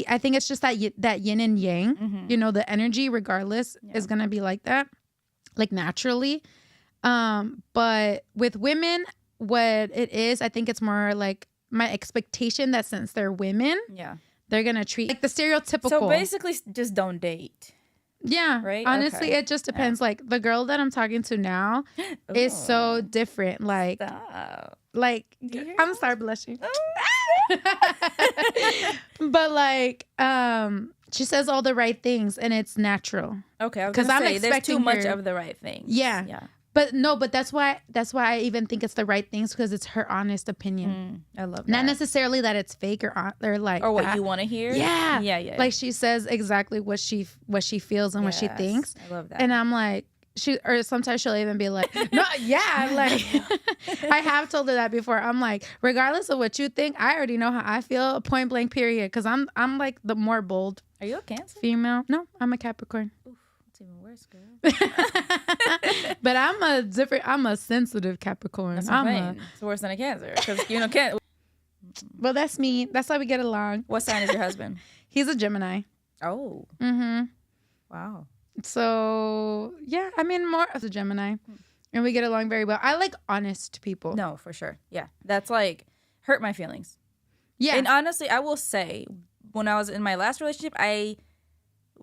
Speaker 1: I think it's just that yin and yang, the energy regardless is going to be like that, like naturally. But with women, what it is, I think it's more like my expectation that since they're women, they're going to treat like the stereotypical.
Speaker 2: So basically just don't date.
Speaker 1: Yeah.
Speaker 2: Right.
Speaker 1: Honestly, it just depends. Like the girl that I'm talking to now is so different. Like, I'm gonna start blushing. But like, she says all the right things and it's natural.
Speaker 2: Okay. Because I'm expecting there's too much of the right things.
Speaker 1: Yeah. Yeah. But that's why I even think it's the right things, because it's her honest opinion.
Speaker 2: I love that.
Speaker 1: Not necessarily that it's fake or like
Speaker 2: or what you want to hear.
Speaker 1: Yeah.
Speaker 2: Yeah.
Speaker 1: Like she says exactly what she feels and what she thinks.
Speaker 2: I love that.
Speaker 1: And I'm like, sometimes she'll even be like, no, yeah, like I have told her that before. I'm like, regardless of what you think, I already know how I feel, point blank, period. Because I'm like the more bold.
Speaker 2: Are you a Cancer?
Speaker 1: Female. No, I'm a Capricorn.
Speaker 2: Oof, it's even worse, girl.
Speaker 1: But I'm a sensitive Capricorn.
Speaker 2: That's what I'm saying. It's worse than a Cancer. Because, Cancer.
Speaker 1: Well, that's me. That's how we get along.
Speaker 2: What sign is your husband?
Speaker 1: He's a Gemini.
Speaker 2: Oh.
Speaker 1: Mm-hmm.
Speaker 2: Wow.
Speaker 1: So, yeah, I mean, more as a Gemini. And we get along very well. I like honest people.
Speaker 2: No, for sure. Yeah. That's like hurt my feelings.
Speaker 1: Yeah.
Speaker 2: And honestly, I will say, when I was in my last relationship, I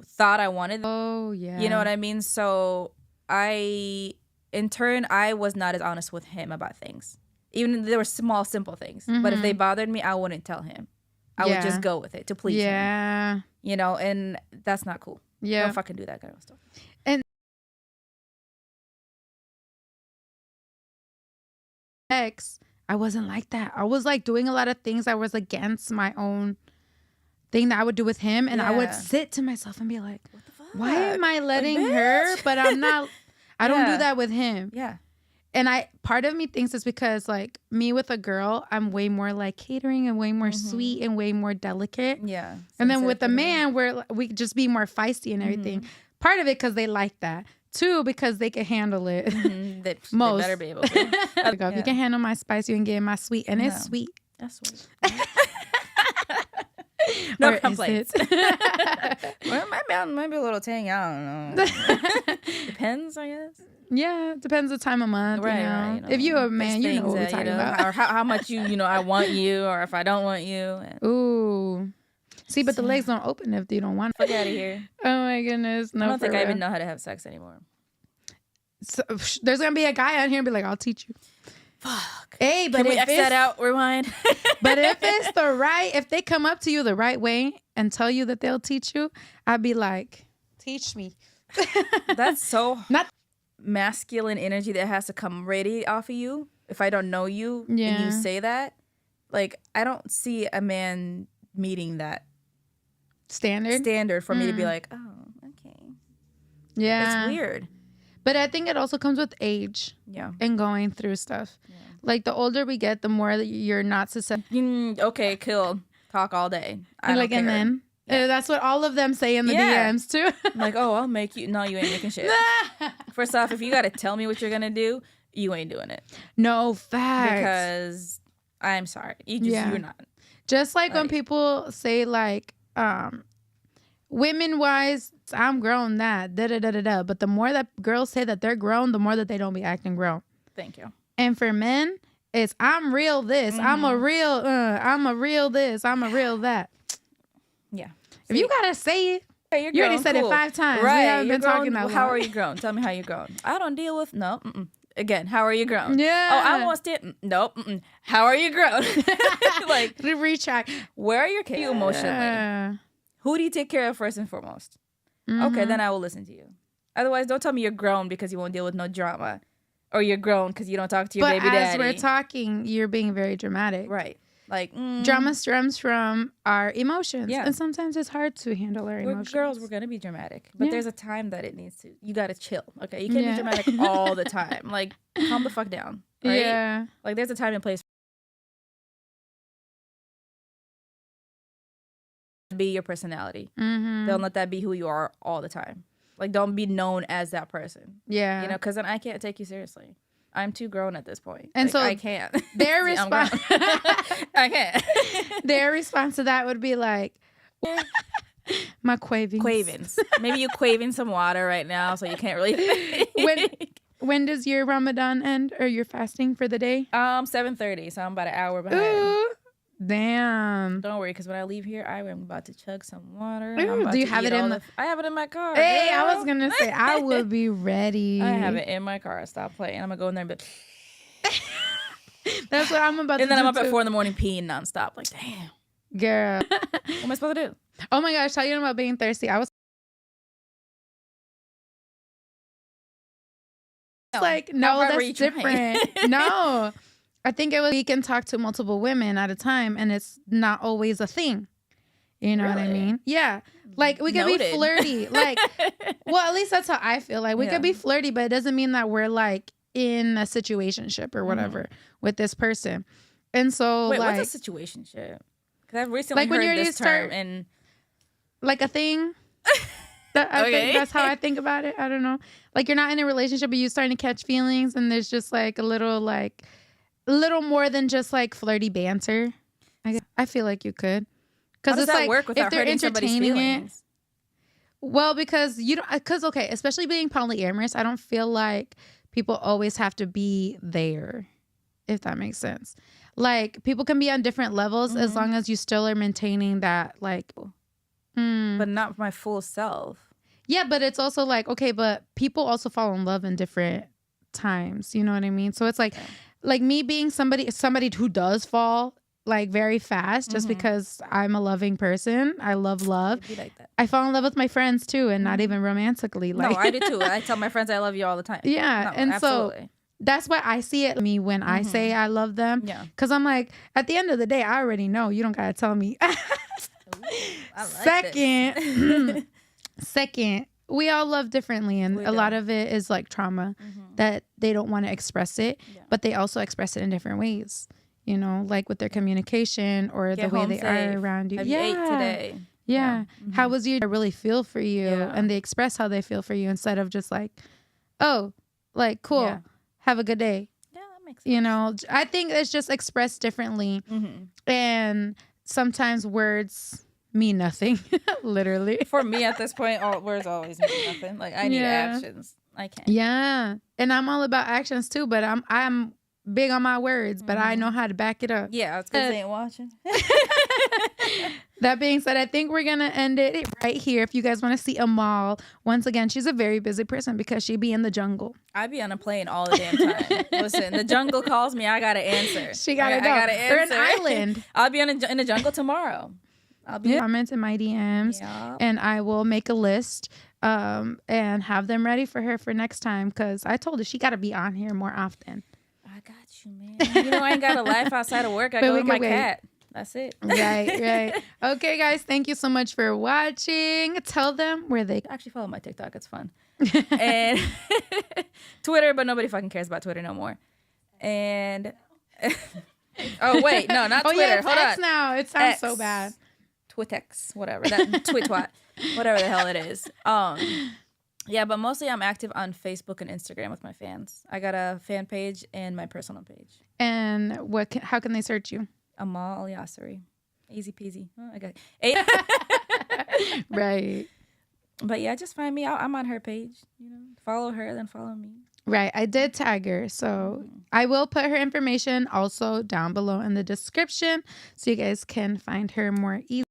Speaker 2: thought I wanted.
Speaker 1: Oh, yeah.
Speaker 2: You know what I mean? So in turn, I was not as honest with him about things. Even there were small, simple things. Mm-hmm. But if they bothered me, I wouldn't tell him. I would just go with it to please him.
Speaker 1: Yeah.
Speaker 2: And that's not cool.
Speaker 1: Yeah.
Speaker 2: Don't fucking do that kind of stuff.
Speaker 1: And I wasn't like that. I was like doing a lot of things that was against my own thing that I would do with him. And I would sit to myself and be like, what the fuck? Why am I letting her? But I'm not, I don't do that with him.
Speaker 2: Yeah.
Speaker 1: And part of me thinks it's because like me with a girl, I'm way more like catering and way more sweet and way more delicate.
Speaker 2: Yeah.
Speaker 1: And then with a man, we just be more feisty and everything. Part of it because they like that. 2, because they can handle it.
Speaker 2: They
Speaker 1: Most.
Speaker 2: better be able to.
Speaker 1: If you can handle my spice, you can get my sweet. And it's sweet.
Speaker 2: That's sweet. No
Speaker 1: or
Speaker 2: complaints. Well, might be a little tang. I don't know. Depends, I guess.
Speaker 1: Yeah, it depends the time of month. Right, right. If you're a man, you know what we're talking about.
Speaker 2: Or how much I want you, or if I don't want you.
Speaker 1: Ooh. See, but the legs don't open if you don't want it.
Speaker 2: Fuck out of here.
Speaker 1: Oh my goodness. No,
Speaker 2: I don't think I even know how to have sex anymore.
Speaker 1: So, there's going to be a guy out here and be like, I'll teach you.
Speaker 2: Fuck.
Speaker 1: Hey, but
Speaker 2: can we X that out? Rewind.
Speaker 1: But if it's if they come up to you the right way and tell you that they'll teach you, I'd be like, teach me.
Speaker 2: That's so
Speaker 1: not
Speaker 2: masculine energy that has to come ready off of you. If I don't know you and you say that, like, I don't see a man meeting that standard for me to be like, oh, okay.
Speaker 1: Yeah.
Speaker 2: It's weird.
Speaker 1: But I think it also comes with age.
Speaker 2: Yeah.
Speaker 1: And going through stuff. Yeah. Like, the older we get, the more that you're not susceptible.
Speaker 2: Okay, cool. Talk all day.
Speaker 1: And then that's what all of them say in the DMs, too.
Speaker 2: I'm like, oh, I'll make you. No, you ain't making shit. First off, if you got to tell me what you're going to do, you ain't doing it.
Speaker 1: No, facts.
Speaker 2: Because I'm sorry. You're not.
Speaker 1: Just like when people say, like, women-wise, I'm grown, that, da-da-da-da-da. But the more that girls say that they're grown, the more that they don't be acting grown.
Speaker 2: Thank you.
Speaker 1: And for men, it's, I'm real this. I'm a real this. I'm a real that.
Speaker 2: Yeah.
Speaker 1: If you got to say it,
Speaker 2: hey,
Speaker 1: you already said it 5 times.
Speaker 2: Right.
Speaker 1: We haven't been talking that long.
Speaker 2: How are you grown? Tell me how you grown. I don't deal with, no. Again, how are you grown?
Speaker 1: Yeah.
Speaker 2: Oh, I want to nope. How are you grown? Like,
Speaker 1: retract.
Speaker 2: Where are your kids? You emotionally. Who do you take care of first and foremost? Okay, then I will listen to you. Otherwise, don't tell me you're grown because you won't deal with no drama. Or you're grown because you don't talk to your baby daddy.
Speaker 1: But as we're talking, you're being very dramatic.
Speaker 2: Right. Like,
Speaker 1: drama stems from our emotions.
Speaker 2: Yeah.
Speaker 1: And sometimes it's hard to handle our emotions.
Speaker 2: Girls, we're going to be dramatic. But there's a time that it needs to. You got to chill. Okay? You can't be dramatic all the time. Like, calm the fuck down. Right?
Speaker 1: Yeah.
Speaker 2: Like, there's a time and place. Be your personality. Don't let that be who you are all the time. Like, don't be known as that person.
Speaker 1: Yeah.
Speaker 2: You know, because then I can't take you seriously. I'm too grown at this point.
Speaker 1: And
Speaker 2: like,
Speaker 1: so
Speaker 2: I can't.
Speaker 1: Their response
Speaker 2: I can't.
Speaker 1: Their response to that would be like, my quavings.
Speaker 2: Quavings. Maybe you quaving some water right now so you can't really
Speaker 1: When does your Ramadan end, or your fasting for the day?
Speaker 2: 7:30, so I'm about an hour behind.
Speaker 1: Ooh, damn.
Speaker 2: Don't worry, because when I leave here, I am about to chug some water.
Speaker 1: Ooh, do you have it in
Speaker 2: I have it in my car.
Speaker 1: Hey, girl. I was going to say, I will be ready.
Speaker 2: I have it in my car. Stop playing. I'm going to go in there and be...
Speaker 1: That's what I'm about to do.
Speaker 2: And then I'm up at 4 in the morning peeing nonstop. Like, damn.
Speaker 1: Girl.
Speaker 2: What am I supposed to do?
Speaker 1: Oh my gosh, talking about being thirsty. I was like, no, that's different. No. I think it was, we can talk to multiple women at a time, and it's not always a thing. You know what I mean? Yeah. Like, we could be flirty. Like, well, at least that's how I feel. Like, we could be flirty, but it doesn't mean that we're, like, in a situationship or whatever with this person. And so,
Speaker 2: wait,
Speaker 1: like,
Speaker 2: what's a situationship? Because I've recently heard this term, and
Speaker 1: like a thing. I think that's how I think about it. I don't know. Like you're not in a relationship, but you're starting to catch feelings, and there's just like a little more than just like flirty banter. I feel like you could, because it's like
Speaker 2: work without
Speaker 1: if they're
Speaker 2: hurting somebody's
Speaker 1: entertaining
Speaker 2: feelings?
Speaker 1: it. Well, because okay, especially being polyamorous, I don't feel like people always have to be there, if that makes sense. Like people can be on different levels as long as you still are maintaining that like.
Speaker 2: But not my full self.
Speaker 1: Yeah, but it's also like, okay, but people also fall in love in different times. You know what I mean? So it's like me being somebody who does fall like very fast just because I'm a loving person. I love love.
Speaker 2: Be like that.
Speaker 1: I fall in love with my friends too, and not even romantically. Like,
Speaker 2: no, I do too. I tell my friends I love you all the time.
Speaker 1: Yeah,
Speaker 2: no,
Speaker 1: and
Speaker 2: absolutely.
Speaker 1: So that's why I see it me when I say I love them. Yeah, because I'm like, at the end of the day, I already know. You don't gotta tell me. Like Second, we all love differently, and a lot of it is like trauma that they don't want to express it, but they also express it in different ways. You know, like with their communication or the way they are around you.
Speaker 2: Have you ate today?
Speaker 1: Yeah. How was your? I really feel for you, and they express how they feel for you instead of just like, oh, like cool, have a good day.
Speaker 2: Yeah, that makes sense.
Speaker 1: You know, I think it's just expressed differently, and sometimes words mean nothing. Literally,
Speaker 2: for me at this point, all words always mean nothing. Like I need actions. I can't.
Speaker 1: Yeah, and I'm all about actions too, but I'm big on my words, but I know how to back it up.
Speaker 2: Yeah, it's because they ain't watching.
Speaker 1: That being said, I think we're going to end it right here. If you guys want to see Amal, once again, she's a very busy person because she be in the jungle. I
Speaker 2: be on a plane all the damn time. Listen, the jungle calls me, I got to answer.
Speaker 1: She got to go.
Speaker 2: I gotta answer.
Speaker 1: Or an island.
Speaker 2: I'll be in the jungle tomorrow. I'll be
Speaker 1: comments in my DMs, and I will make a list and have them ready for her for next time, because I told her she got to be on here more often.
Speaker 2: I got you, man. You know I ain't got a life outside of work. I go with my cat. That's it.
Speaker 1: Right. Okay, guys. Thank you so much for watching. Tell them where they
Speaker 2: actually follow my TikTok. It's fun. And Twitter, but nobody fucking cares about Twitter no more. And oh wait, no, not Twitter.
Speaker 1: Yeah, it's
Speaker 2: Hold
Speaker 1: X
Speaker 2: on.
Speaker 1: now. It sounds
Speaker 2: X.
Speaker 1: so bad.
Speaker 2: Twitex, whatever. That twat, whatever the hell it is. Yeah, but mostly I'm active on Facebook and Instagram with my fans. I got a fan page and my personal page.
Speaker 1: And how can they search you?
Speaker 2: Amal Al-Yasseri. Easy peasy. Oh, I got it.
Speaker 1: Right.
Speaker 2: But yeah, just find me out. I'm on her page. You know, follow her, then follow me.
Speaker 1: Right. I did tag her. So I will put her information also down below in the description so you guys can find her more easily.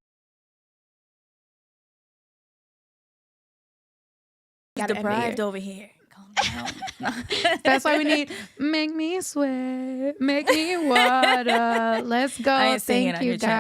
Speaker 2: Deprived over here.
Speaker 1: That's why we need make me sweat, make me water. Let's go. Thank you, guys.